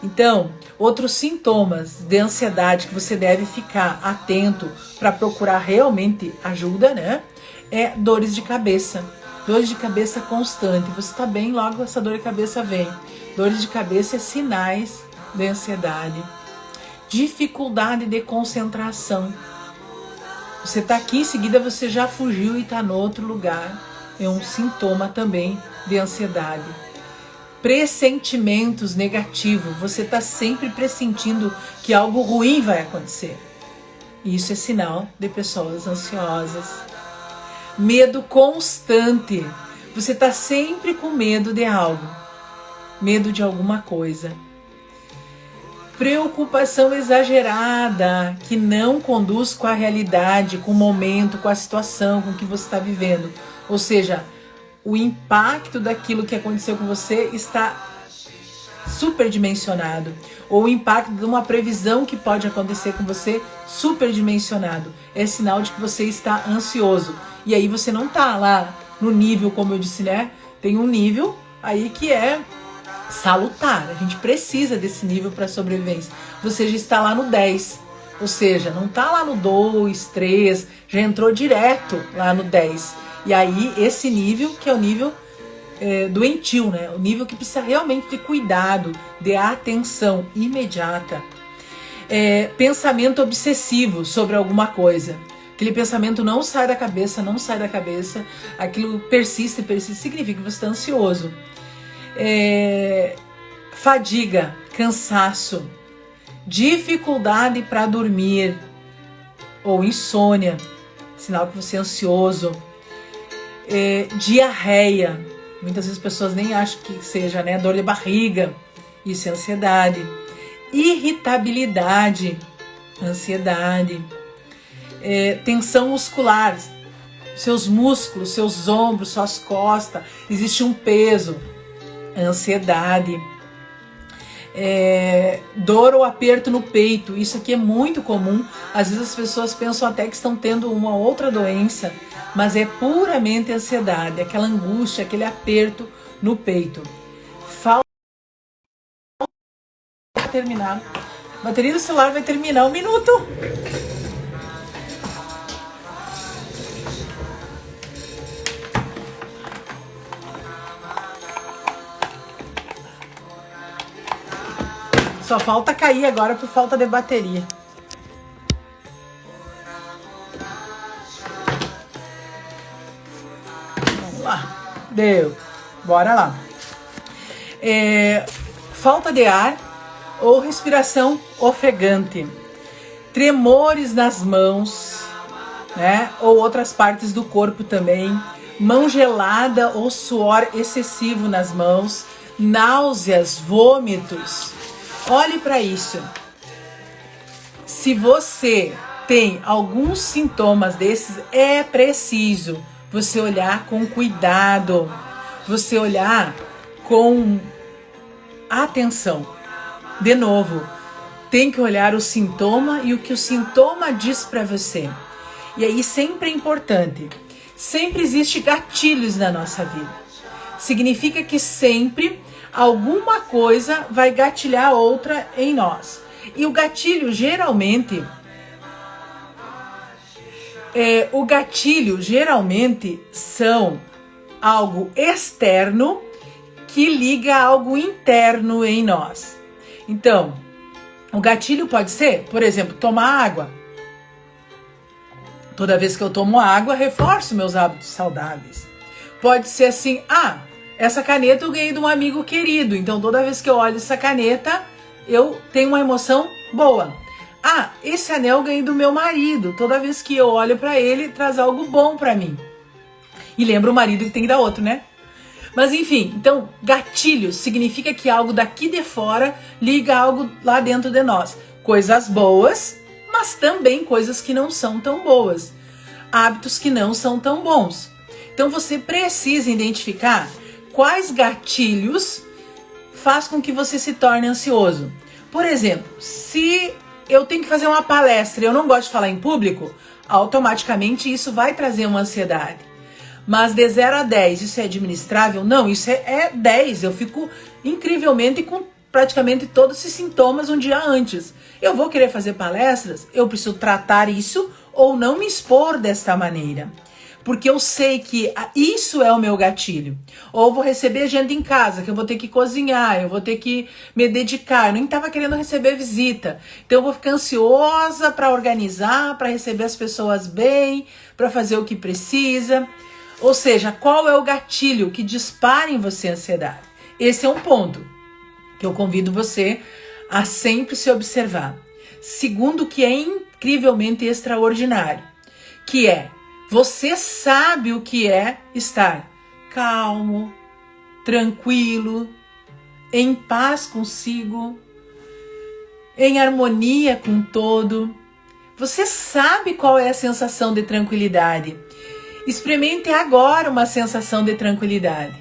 Então, outros sintomas de ansiedade que você deve ficar atento para procurar realmente ajuda, né? É dores de cabeça. Dores de cabeça constante. Você está bem, logo essa dor de cabeça vem. Dores de cabeça é sinais de ansiedade. Dificuldade de concentração. Você está aqui, em seguida você já fugiu e está no outro lugar. É um sintoma também de ansiedade. Pressentimentos negativos, você está sempre pressentindo que algo ruim vai acontecer. Isso é sinal de pessoas ansiosas. Medo constante, você está sempre com medo de algo, medo de alguma coisa. Preocupação exagerada, que não conduz com a realidade, com o momento, com a situação, com o que você está vivendo. Ou seja, o impacto daquilo que aconteceu com você está superdimensionado. Ou o impacto de uma previsão que pode acontecer com você superdimensionado. É sinal de que você está ansioso. E aí você não está lá no nível, como eu disse, né? Tem um nível aí que é salutar. A gente precisa desse nível para sobrevivência. Você já está lá no 10. Ou seja, não está lá no 2, 3, já entrou direto lá no 10. E aí, esse nível, que é o nível doentio, né? O nível que precisa realmente de cuidado, de atenção imediata. Pensamento obsessivo sobre alguma coisa. Aquele pensamento não sai da cabeça, aquilo persiste, significa que você está ansioso. Fadiga, cansaço, dificuldade para dormir, ou insônia, sinal que você é ansioso. Diarreia, muitas vezes as pessoas nem acham que seja, né? Dor de barriga, isso é ansiedade. Irritabilidade, ansiedade. Tensão muscular, seus músculos, seus ombros, suas costas, existe um peso, ansiedade. Dor ou aperto no peito, isso aqui é muito comum. Às vezes as pessoas pensam até que estão tendo uma outra doença, mas é puramente ansiedade, aquela angústia, aquele aperto no peito. Falta terminar. A bateria do celular vai terminar 1 minuto. Só falta cair agora por falta de bateria. Vamos lá. Deu. Bora lá. Falta de ar ou respiração ofegante, tremores nas mãos, né? Ou outras partes do corpo também, mão gelada ou suor excessivo nas mãos, náuseas, vômitos. Olhe para isso. Se você tem alguns sintomas desses, é preciso você olhar com cuidado, você olhar com atenção. De novo, tem que olhar o sintoma e o que o sintoma diz para você. E aí sempre é importante, sempre existe gatilhos na nossa vida. Significa que sempre alguma coisa vai gatilhar outra em nós. E o gatilho geralmente são algo externo que liga a algo interno em nós. Então, o gatilho pode ser, por exemplo, tomar água. Toda vez que eu tomo água, reforço meus hábitos saudáveis. Pode ser assim, essa caneta eu ganhei de um amigo querido, então toda vez que eu olho essa caneta, eu tenho uma emoção boa. Esse anel eu ganhei do meu marido, toda vez que eu olho pra ele, traz algo bom pra mim. E lembra o marido que tem que dar outro, né? Mas enfim, então gatilho significa que algo daqui de fora liga algo lá dentro de nós. Coisas boas, mas também coisas que não são tão boas. Hábitos que não são tão bons. Então você precisa identificar quais gatilhos faz com que você se torne ansioso. Por exemplo, se eu tenho que fazer uma palestra e eu não gosto de falar em público, automaticamente isso vai trazer uma ansiedade. Mas de 0 a 10, isso é administrável? Não, isso é 10. Eu fico incrivelmente com praticamente todos esses sintomas um dia antes. Eu vou querer fazer palestras? Eu preciso tratar isso ou não me expor desta maneira. Porque eu sei que isso é o meu gatilho. Ou vou receber gente em casa, que eu vou ter que cozinhar, eu vou ter que me dedicar. Eu nem estava querendo receber visita. Então eu vou ficar ansiosa para organizar, para receber as pessoas bem, para fazer o que precisa. Ou seja, qual é o gatilho que dispara em você a ansiedade? Esse é um ponto que eu convido você a sempre se observar. Segundo, que é incrivelmente extraordinário, que é, você sabe o que é estar calmo, tranquilo, em paz consigo, em harmonia com todo. Você sabe qual é a sensação de tranquilidade. Experimente agora uma sensação de tranquilidade.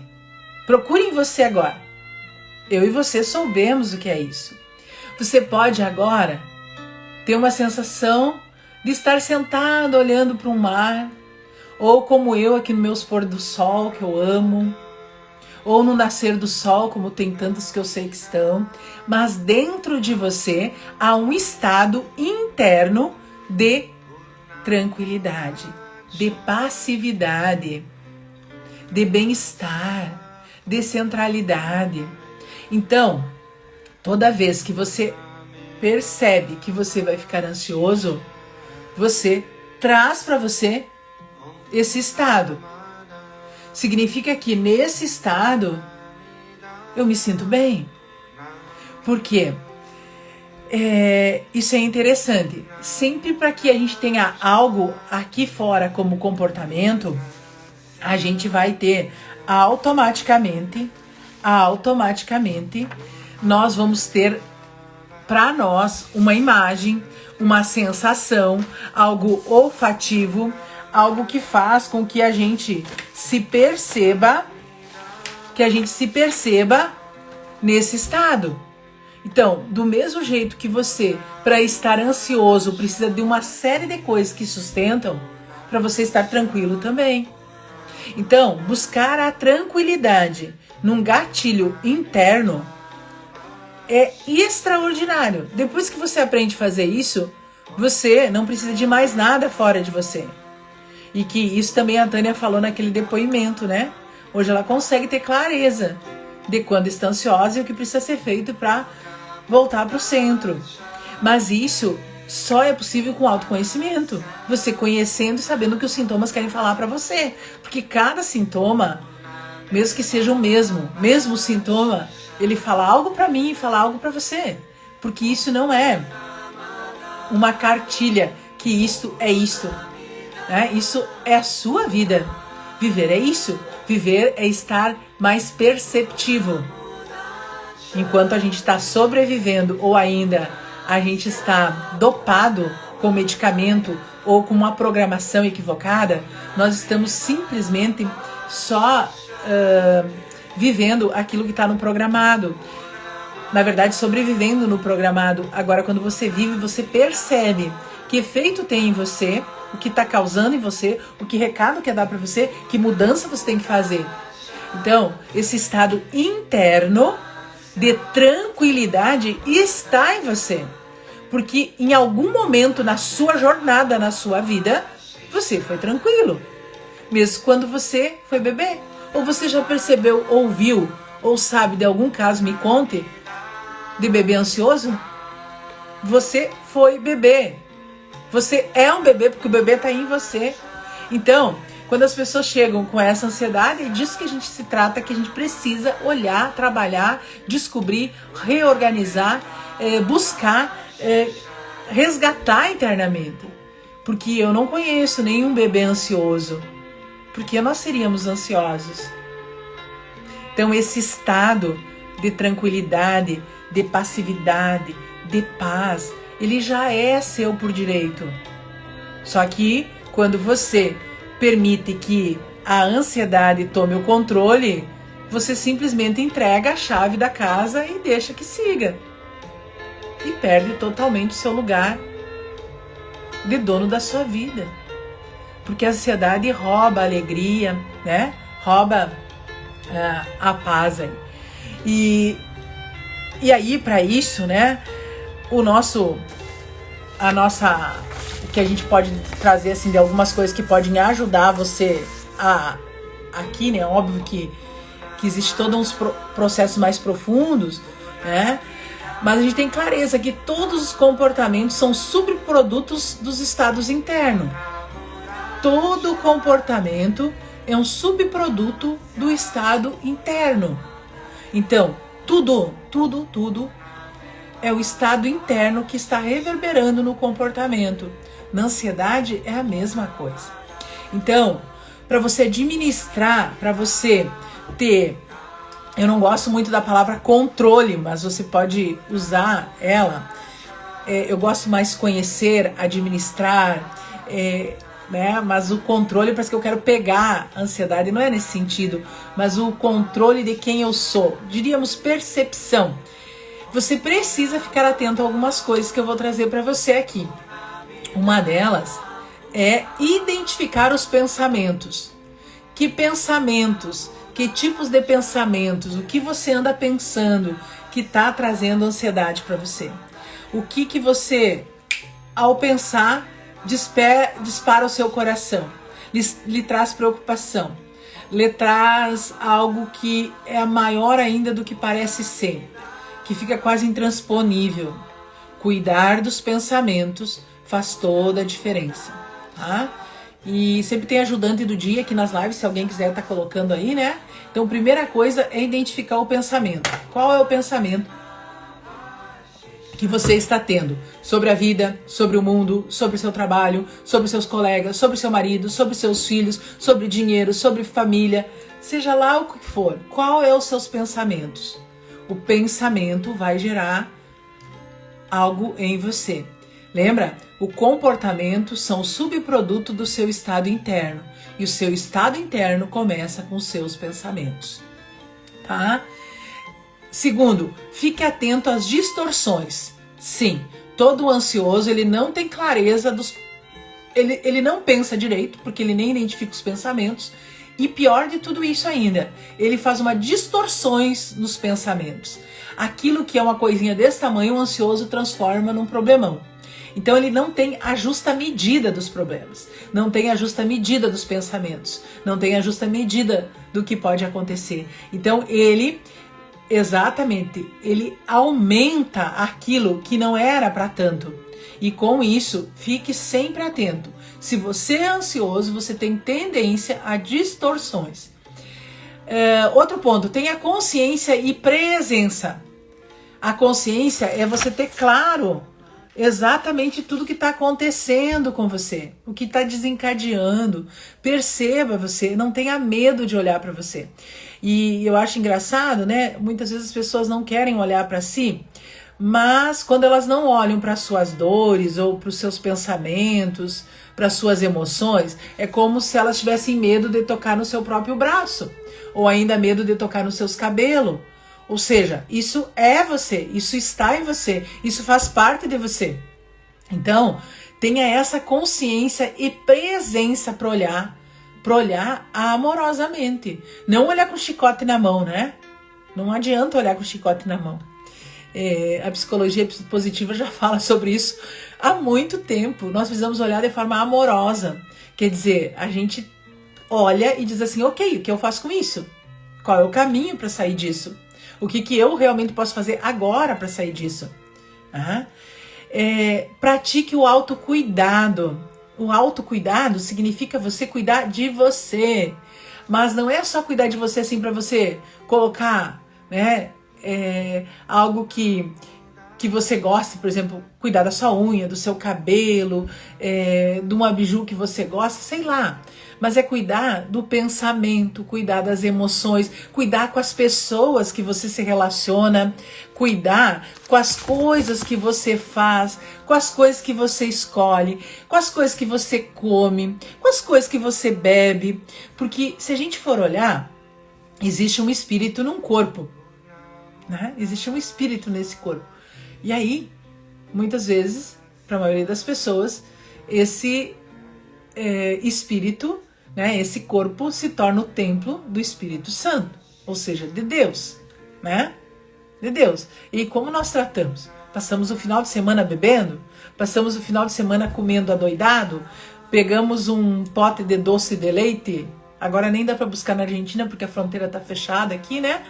Procure em você agora. Eu e você soubemos o que é isso. Você pode agora ter uma sensação de estar sentado olhando para o mar, ou como eu aqui no meus pôr do sol, que eu amo, ou no nascer do sol, como tem tantos que eu sei que estão, mas dentro de você há um estado interno de tranquilidade, de passividade, de bem-estar, de centralidade. Então, toda vez que você percebe que você vai ficar ansioso, você traz para você esse estado. Significa que nesse estado eu me sinto bem. Por quê? Isso é interessante. Sempre para que a gente tenha algo aqui fora como comportamento, a gente vai ter automaticamente, nós vamos ter para nós uma imagem, uma sensação, algo olfativo, algo que faz com que a gente se perceba, nesse estado. Então, do mesmo jeito que você, para estar ansioso, precisa de uma série de coisas que sustentam, para você estar tranquilo também. Então, buscar a tranquilidade num gatilho interno é extraordinário. Depois que você aprende a fazer isso, você não precisa de mais nada fora de você. E que isso também a Tânia falou naquele depoimento, né? Hoje ela consegue ter clareza de quando está ansiosa e o que precisa ser feito para voltar para o centro. Mas isso só é possível com autoconhecimento. Você conhecendo e sabendo o que os sintomas querem falar para você. Porque cada sintoma mesmo que seja o mesmo sintoma, ele fala algo para mim e fala algo para você, porque isso não é uma cartilha que isto é isto, né? Isso é a sua vida. Viver é isso. Viver é estar mais perceptivo. Enquanto a gente está sobrevivendo ou ainda a gente está dopado com medicamento ou com uma programação equivocada, nós estamos simplesmente só vivendo aquilo que está no programado. Na verdade, sobrevivendo no programado. Agora, quando você vive, você percebe que efeito tem em você, o que está causando em você, o que recado quer dar para você, que mudança você tem que fazer. Então, esse estado interno de tranquilidade está em você. Porque em algum momento na sua jornada, na sua vida, você foi tranquilo. Mesmo quando você foi bebê. Ou você já percebeu, ouviu, ou sabe de algum caso, me conte, de bebê ansioso? Você foi bebê. Você é um bebê porque o bebê está em você. Então, quando as pessoas chegam com essa ansiedade, é disso que a gente se trata, que a gente precisa olhar, trabalhar, descobrir, reorganizar, buscar, resgatar internamente. Porque eu não conheço nenhum bebê ansioso. Porque nós seríamos ansiosos. Então, esse estado de tranquilidade, de passividade, de paz, ele já é seu por direito. Só que quando você permite que a ansiedade tome o controle, você simplesmente entrega a chave da casa e deixa que siga. E perde totalmente o seu lugar de dono da sua vida. Porque a ansiedade rouba a alegria, né? Rouba a paz aí. E aí, para isso, né? O que a gente pode trazer assim de algumas coisas que podem ajudar você aqui, né? Óbvio que existe todos uns processos mais profundos, né? Mas a gente tem clareza que todos os comportamentos são subprodutos dos estados internos. Todo comportamento é um subproduto do estado interno. Então, tudo é o estado interno que está reverberando no comportamento. Na ansiedade é a mesma coisa. Então, para você administrar, para você ter, eu não gosto muito da palavra controle, mas você pode usar ela. Eu gosto mais conhecer, administrar, né? Mas o controle, parece que eu quero pegar a ansiedade, não é nesse sentido, mas o controle de quem eu sou, diríamos percepção. Você precisa ficar atento a algumas coisas que eu vou trazer para você aqui. Uma delas é identificar os pensamentos. Que pensamentos, que tipos de pensamentos, o que você anda pensando que está trazendo ansiedade para você. O que você, ao pensar, dispara o seu coração, lhe traz preocupação, lhe traz algo que é maior ainda do que parece ser, que fica quase intransponível. Cuidar dos pensamentos faz toda a diferença, tá? E sempre tem ajudante do dia aqui nas lives, se alguém quiser estar colocando aí, né? Então, primeira coisa é identificar o pensamento. Qual é o pensamento que você está tendo sobre a vida, sobre o mundo, sobre o seu trabalho, sobre os seus colegas, sobre o seu marido, sobre os seus filhos, sobre dinheiro, sobre família, seja lá o que for. Qual é os seus pensamentos? O pensamento vai gerar algo em você. Lembra? O comportamento são subproduto do seu estado interno. E o seu estado interno começa com os seus pensamentos. Tá? Segundo, fique atento às distorções. Sim, todo ansioso, ele não tem clareza dos... Ele não pensa direito, porque ele nem identifica os pensamentos. E pior de tudo isso ainda, ele faz uma distorções nos pensamentos. Aquilo que é uma coisinha desse tamanho, o ansioso transforma num problemão. Então ele não tem a justa medida dos problemas, não tem a justa medida dos pensamentos, não tem a justa medida do que pode acontecer. Então ele aumenta aquilo que não era para tanto. E com isso, fique sempre atento. Se você é ansioso, você tem tendência a distorções. Outro ponto, tenha consciência e presença. A consciência é você ter claro exatamente tudo que está acontecendo com você, o que está desencadeando. Perceba você, não tenha medo de olhar para você. E eu acho engraçado, né? Muitas vezes as pessoas não querem olhar para si, mas quando elas não olham para suas dores ou para os seus pensamentos, para suas emoções, é como se elas tivessem medo de tocar no seu próprio braço, ou ainda medo de tocar nos seus cabelos. Ou seja, isso é você, isso está em você, isso faz parte de você. Então, tenha essa consciência e presença para olhar amorosamente. Não olhar com chicote na mão, né? Não adianta olhar com chicote na mão. A psicologia positiva já fala sobre isso há muito tempo. Nós precisamos olhar de forma amorosa. Quer dizer, a gente olha e diz assim, ok, o que eu faço com isso? Qual é o caminho para sair disso? O que eu realmente posso fazer agora para sair disso? Pratique o autocuidado. O autocuidado significa você cuidar de você. Mas não é só cuidar de você assim para você colocar, né, algo que você goste, por exemplo, cuidar da sua unha, do seu cabelo, de uma biju que você gosta, sei lá. Mas é cuidar do pensamento, cuidar das emoções, cuidar com as pessoas que você se relaciona, cuidar com as coisas que você faz, com as coisas que você escolhe, com as coisas que você come, com as coisas que você bebe. Porque se a gente for olhar, existe um espírito num corpo, né? Existe um espírito nesse corpo. E aí, muitas vezes, para a maioria das pessoas, esse espírito, né, esse corpo se torna o templo do Espírito Santo, ou seja, de Deus, né? De Deus. E como nós tratamos? Passamos o final de semana bebendo? Passamos o final de semana comendo adoidado? Pegamos um pote de doce de leite? Agora nem dá para buscar na Argentina porque a fronteira está fechada aqui, né?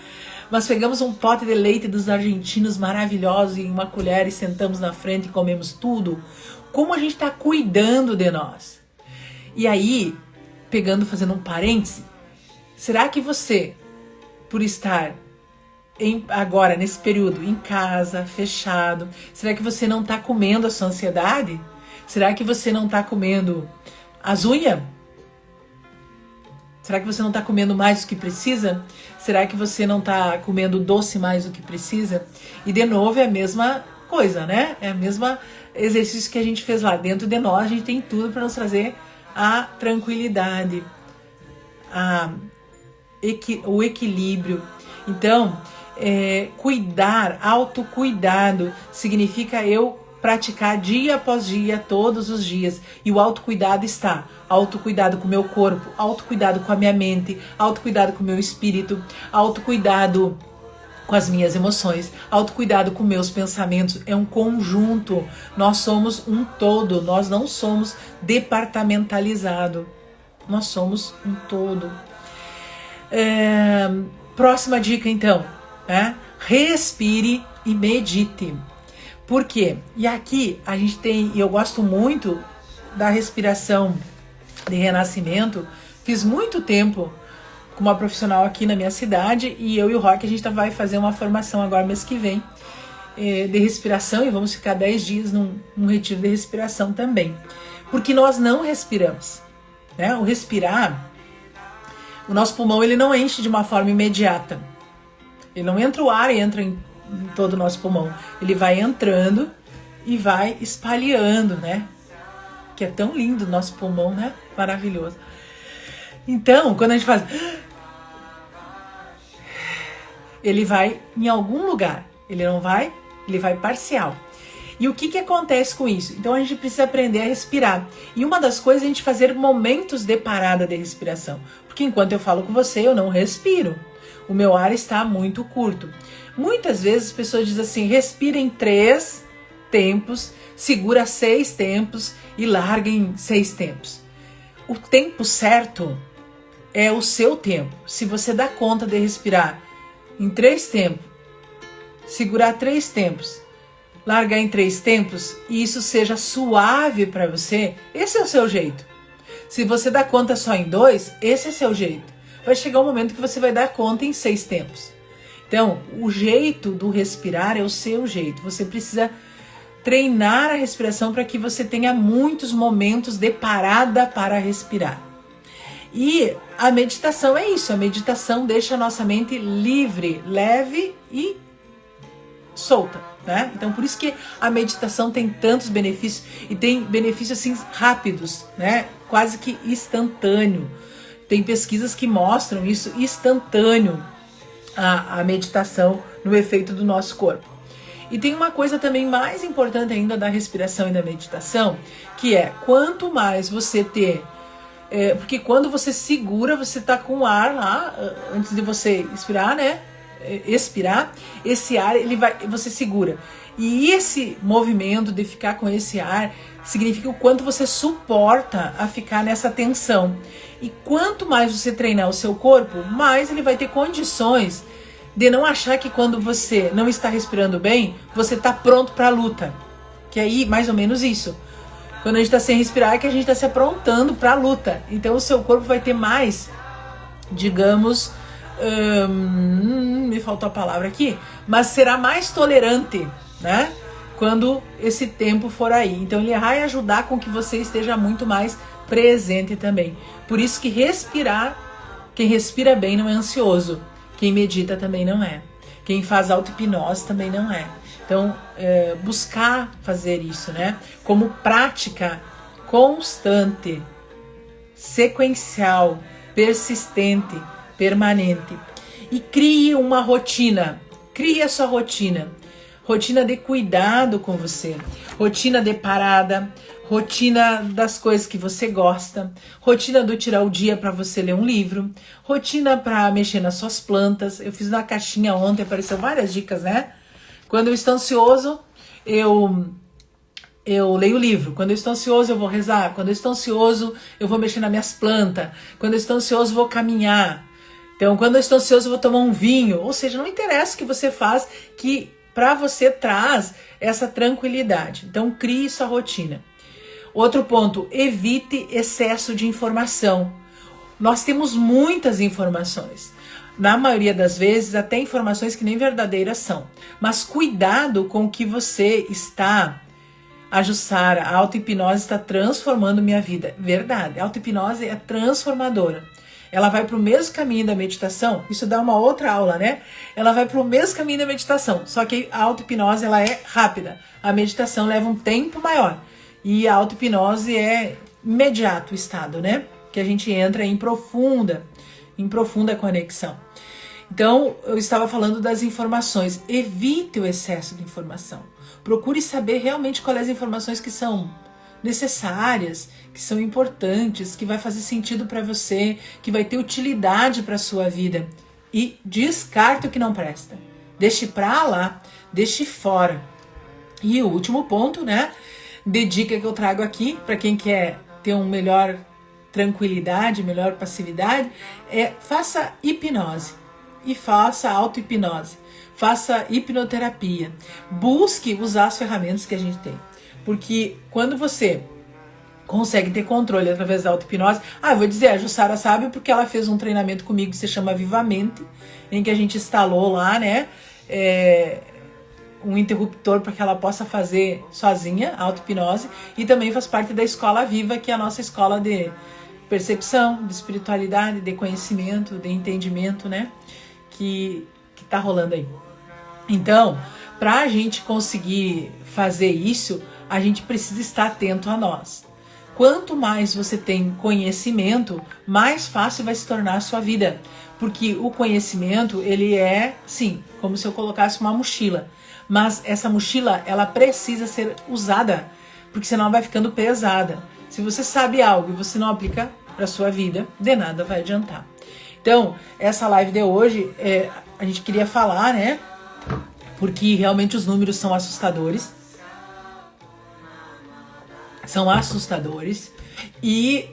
Mas pegamos um pote de leite dos argentinos maravilhosos e uma colher e sentamos na frente e comemos tudo. Como a gente está cuidando de nós? E aí, fazendo um parêntese, será que você, por estar agora, nesse período, em casa, fechado, será que você não está comendo a sua ansiedade? Será que você não está comendo as unhas? Será que você não está comendo mais do que precisa? Será que você não está comendo doce mais do que precisa? E de novo é a mesma coisa, né? É o mesmo exercício que a gente fez lá. Dentro de nós a gente tem tudo para nos trazer a tranquilidade, o equilíbrio. Então, autocuidado significa eu praticar dia após dia, todos os dias. E o autocuidado está autocuidado com o meu corpo, autocuidado com a minha mente, autocuidado com o meu espírito, autocuidado com as minhas emoções, autocuidado com meus pensamentos. É um conjunto. Nós somos um todo, nós não somos departamentalizado. Nós somos um todo. Próxima dica, então, né? Respire e medite. Por quê? E aqui a gente tem, e eu gosto muito da respiração de renascimento. Fiz muito tempo com uma profissional aqui na minha cidade e eu e o Rock a gente vai fazer uma formação agora mês que vem de respiração e vamos ficar 10 dias num retiro de respiração também. Porque nós não respiramos, né? O respirar, o nosso pulmão ele não enche de uma forma imediata. Ele não entra o ar e entra em todo o nosso pulmão. Ele vai entrando e vai espalhando, né? Que é tão lindo o nosso pulmão, né? Maravilhoso. Então, quando a gente faz... ele vai em algum lugar. Ele não vai, ele vai parcial. E o que acontece com isso? Então a gente precisa aprender a respirar. E uma das coisas é a gente fazer momentos de parada de respiração. Porque enquanto eu falo com você, eu não respiro. O meu ar está muito curto. Muitas vezes as pessoas dizem assim, respira em 3 tempos, segura 6 tempos e larga em 6 tempos. O tempo certo é o seu tempo. Se você dá conta de respirar em 3 tempos, segurar 3 tempos, largar em 3 tempos e isso seja suave para você, esse é o seu jeito. Se você dá conta só em 2, esse é o seu jeito. vai chegar um momento que você vai dar conta em 6 tempos. Então, o jeito do respirar é o seu jeito. Você precisa treinar a respiração para que você tenha muitos momentos de parada para respirar. E a meditação é isso. A meditação deixa a nossa mente livre, leve e solta, né? Então, por isso que a meditação tem tantos benefícios e tem benefícios assim rápidos, né? Quase que instantâneo. Tem pesquisas que mostram isso instantâneo, a meditação no efeito do nosso corpo. E tem uma coisa também mais importante ainda da respiração e da meditação, que é quanto mais você ter... porque quando você segura, você tá com o ar lá, antes de você expirar, né? Expirar, esse ar você segura. E esse movimento de ficar com esse ar significa o quanto você suporta a ficar nessa tensão. E quanto mais você treinar o seu corpo, mais ele vai ter condições de não achar que quando você não está respirando bem, você está pronto para a luta. Que aí, mais ou menos isso. Quando a gente está sem respirar, é que a gente está se aprontando para a luta. Então o seu corpo vai ter mais, digamos, me faltou a palavra aqui, mas será mais tolerante, né? Quando esse tempo for aí. Então ele vai ajudar com que você esteja muito mais presente também. Por isso que respirar, quem respira bem não é ansioso. Quem medita também não é. Quem faz auto-hipnose também não é. Então, buscar fazer isso, né? Como prática constante, sequencial, persistente, permanente. E crie uma rotina. Crie a sua rotina. Rotina de cuidado com você. Rotina de parada. Rotina das coisas que você gosta. Rotina do tirar o dia para você ler um livro. Rotina para mexer nas suas plantas. Eu fiz uma caixinha ontem, apareceu várias dicas, né? Quando eu estou ansioso, eu leio o livro. Quando eu estou ansioso, eu vou rezar. Quando eu estou ansioso, eu vou mexer nas minhas plantas. Quando eu estou ansioso, eu vou caminhar. Então, quando eu estou ansioso, eu vou tomar um vinho. Ou seja, não interessa o que você faz, que para você traz essa tranquilidade. Então, crie sua rotina. Outro ponto, evite excesso de informação. Nós temos muitas informações. Na maioria das vezes, até informações que nem verdadeiras são. Mas cuidado com o que você está... A Jussara, a auto-hipnose está transformando minha vida. Verdade, a auto-hipnose é transformadora. Ela vai para o mesmo caminho da meditação. Isso dá uma outra aula, né? Ela vai para o mesmo caminho da meditação. Só que a auto-hipnose ela é rápida. A meditação leva um tempo maior. E a auto-hipnose é imediato o estado, né? Que a gente entra em profunda conexão. Então, eu estava falando das informações. Evite o excesso de informação. Procure saber realmente quais as informações que são necessárias, que são importantes, que vai fazer sentido para você, que vai ter utilidade para a sua vida. E descarte o que não presta. Deixe para lá, deixe fora. E o último ponto, né, de dica que eu trago aqui, para quem quer ter uma melhor tranquilidade, melhor passividade, é faça hipnose e faça auto-hipnose. Faça hipnoterapia. Busque usar as ferramentas que a gente tem. Porque quando você consegue ter controle através da auto-hipnose... eu vou dizer, a Jussara sabe porque ela fez um treinamento comigo que se chama Vivamente, em que a gente instalou lá, né, um interruptor para que ela possa fazer sozinha a auto-hipnose. E também faz parte da Escola Viva, que é a nossa escola de percepção, de espiritualidade, de conhecimento, de entendimento, né, que tá rolando aí. Então, para a gente conseguir fazer isso, a gente precisa estar atento a nós. Quanto mais você tem conhecimento, mais fácil vai se tornar a sua vida. Porque o conhecimento, ele é, sim, como se eu colocasse uma mochila. Mas essa mochila, ela precisa ser usada, porque senão ela vai ficando pesada. Se você sabe algo e você não aplica para a sua vida, de nada vai adiantar. Então, essa live de hoje, a gente queria falar, né? Porque realmente os números são assustadores. São assustadores. E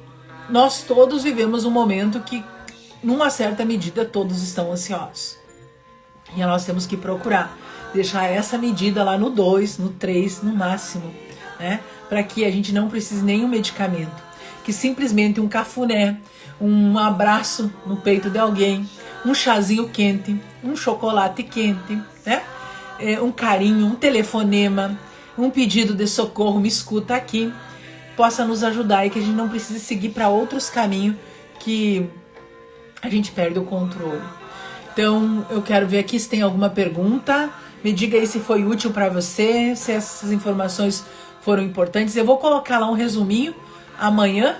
nós todos vivemos um momento que, numa certa medida, todos estão ansiosos. E nós temos que procurar deixar essa medida lá no 2, no 3, no máximo, né? Para que a gente não precise nenhum medicamento. que simplesmente um cafuné, um abraço no peito de alguém, um chazinho quente, um chocolate quente, né? Um carinho, um telefonema, um pedido de socorro, me escuta aqui, possa nos ajudar e que a gente não precise seguir para outros caminhos que a gente perde o controle. Então, eu quero ver aqui se tem alguma pergunta. Me diga aí se foi útil para você, se essas informações foram importantes. Eu vou colocar lá um resuminho amanhã,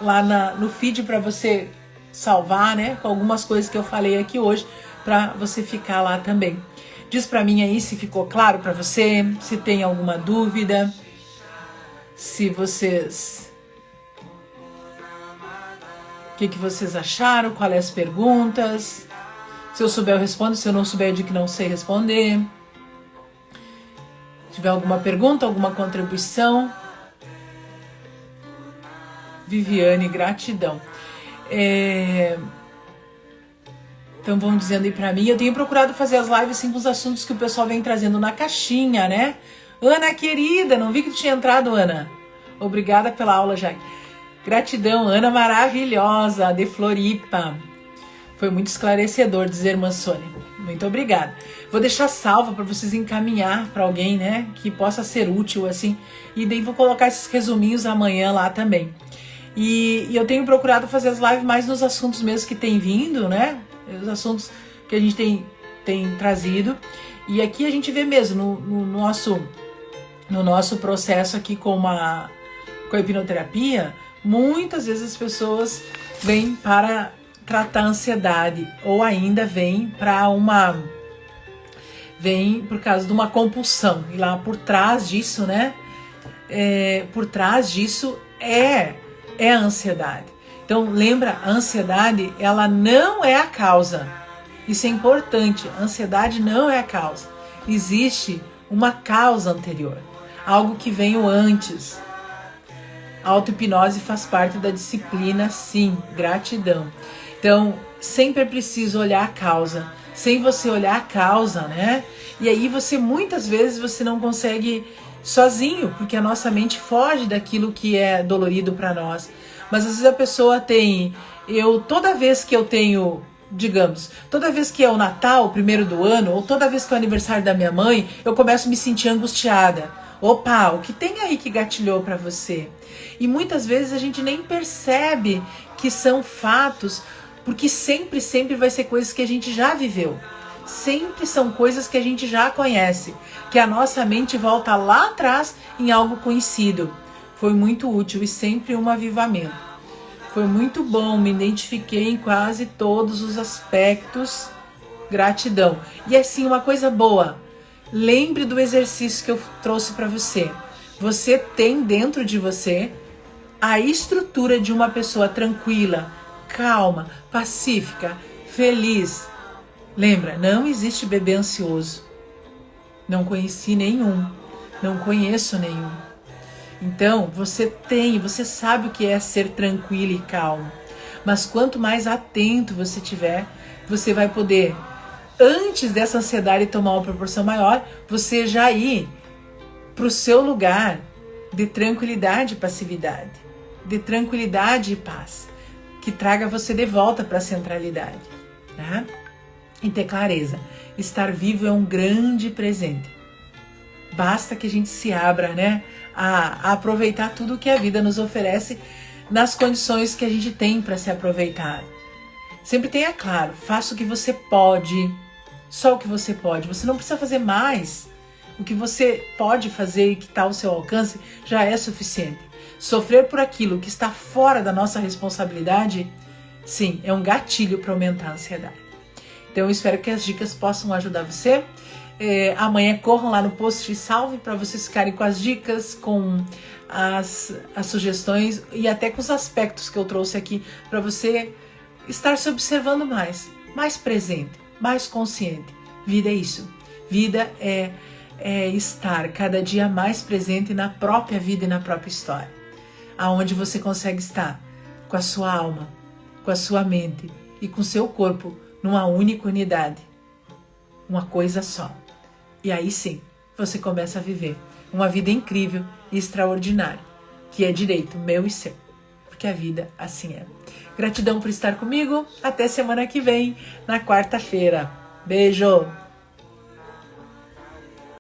lá no feed para você salvar, né? Com algumas coisas que eu falei aqui hoje, para você ficar lá também. Diz para mim aí se ficou claro para você, se tem alguma dúvida, se vocês... O que vocês acharam, quais as perguntas. Se eu souber eu respondo, se eu não souber eu digo que não sei responder. Se tiver alguma pergunta, alguma contribuição. Viviane, gratidão. Então vão dizendo aí pra mim. Eu tenho procurado fazer as lives assim com os assuntos que o pessoal vem trazendo na caixinha, né? Ana querida, não vi que tu tinha entrado, Ana. Obrigada pela aula, Jaque. Gratidão, Ana maravilhosa, de Floripa. Foi muito esclarecedor, dizer irmã Sônia. Muito obrigada. Vou deixar salva para vocês encaminhar para alguém, né? Que possa ser útil, assim. E daí vou colocar esses resuminhos amanhã lá também. E eu tenho procurado fazer as lives mais nos assuntos mesmo que tem vindo, né? Os assuntos que a gente tem trazido. E aqui a gente vê mesmo no nosso processo aqui com a hipnoterapia, muitas vezes as pessoas vêm para tratar a ansiedade ou ainda vêm por causa de uma compulsão. E lá por trás disso, né? Por trás disso é a ansiedade. Então lembra, a ansiedade ela não é a causa. Isso é importante. A ansiedade não é a causa. Existe uma causa anterior, algo que veio antes. A auto-hipnose faz parte da disciplina, sim, gratidão. Então, sempre é preciso olhar a causa. Sem você olhar a causa, né? E aí muitas vezes você não consegue sozinho, porque a nossa mente foge daquilo que é dolorido para nós. Mas às vezes a pessoa toda vez que eu tenho, digamos, toda vez que é o Natal, o primeiro do ano, ou toda vez que é o aniversário da minha mãe, eu começo a me sentir angustiada. Opa, o que tem aí que gatilhou para você? E muitas vezes a gente nem percebe que são fatos, porque sempre vai ser coisas que a gente já viveu. Sempre são coisas que a gente já conhece, que a nossa mente volta lá atrás em algo conhecido. Foi muito útil e sempre um avivamento. Foi muito bom, me identifiquei em quase todos os aspectos. Gratidão. E assim, uma coisa boa, lembre do exercício que eu trouxe para você. Você tem dentro de você a estrutura de uma pessoa tranquila, calma, pacífica, feliz. Lembra, não existe bebê ansioso. Não conheci nenhum, não conheço nenhum. Então, você sabe o que é ser tranquilo e calmo. Mas quanto mais atento você tiver, você vai poder, antes dessa ansiedade tomar uma proporção maior, você já ir para o seu lugar de tranquilidade e passividade, de tranquilidade e paz, que traga você de volta para a centralidade, tá? E ter clareza. Estar vivo é um grande presente. Basta que a gente se abra, né, a aproveitar tudo que a vida nos oferece nas condições que a gente tem para se aproveitar. Sempre tenha claro, faça o que você pode, só o que você pode. Você não precisa fazer mais. O que você pode fazer e que está ao seu alcance já é suficiente. Sofrer por aquilo que está fora da nossa responsabilidade, sim, é um gatilho para aumentar a ansiedade. Então eu espero que as dicas possam ajudar você. Amanhã corram lá no post e salve para vocês ficarem com as dicas, com as sugestões e até com os aspectos que eu trouxe aqui para você estar se observando mais presente, mais consciente. Vida é isso. Vida é estar cada dia mais presente na própria vida e na própria história. Aonde você consegue estar com a sua alma, com a sua mente e com o seu corpo numa única unidade. Uma coisa só. E aí sim, você começa a viver uma vida incrível e extraordinária, que é direito meu e seu. Porque porque a vida assim é. Gratidão por estar comigo. Até semana que vem, na quarta-feira. Beijo!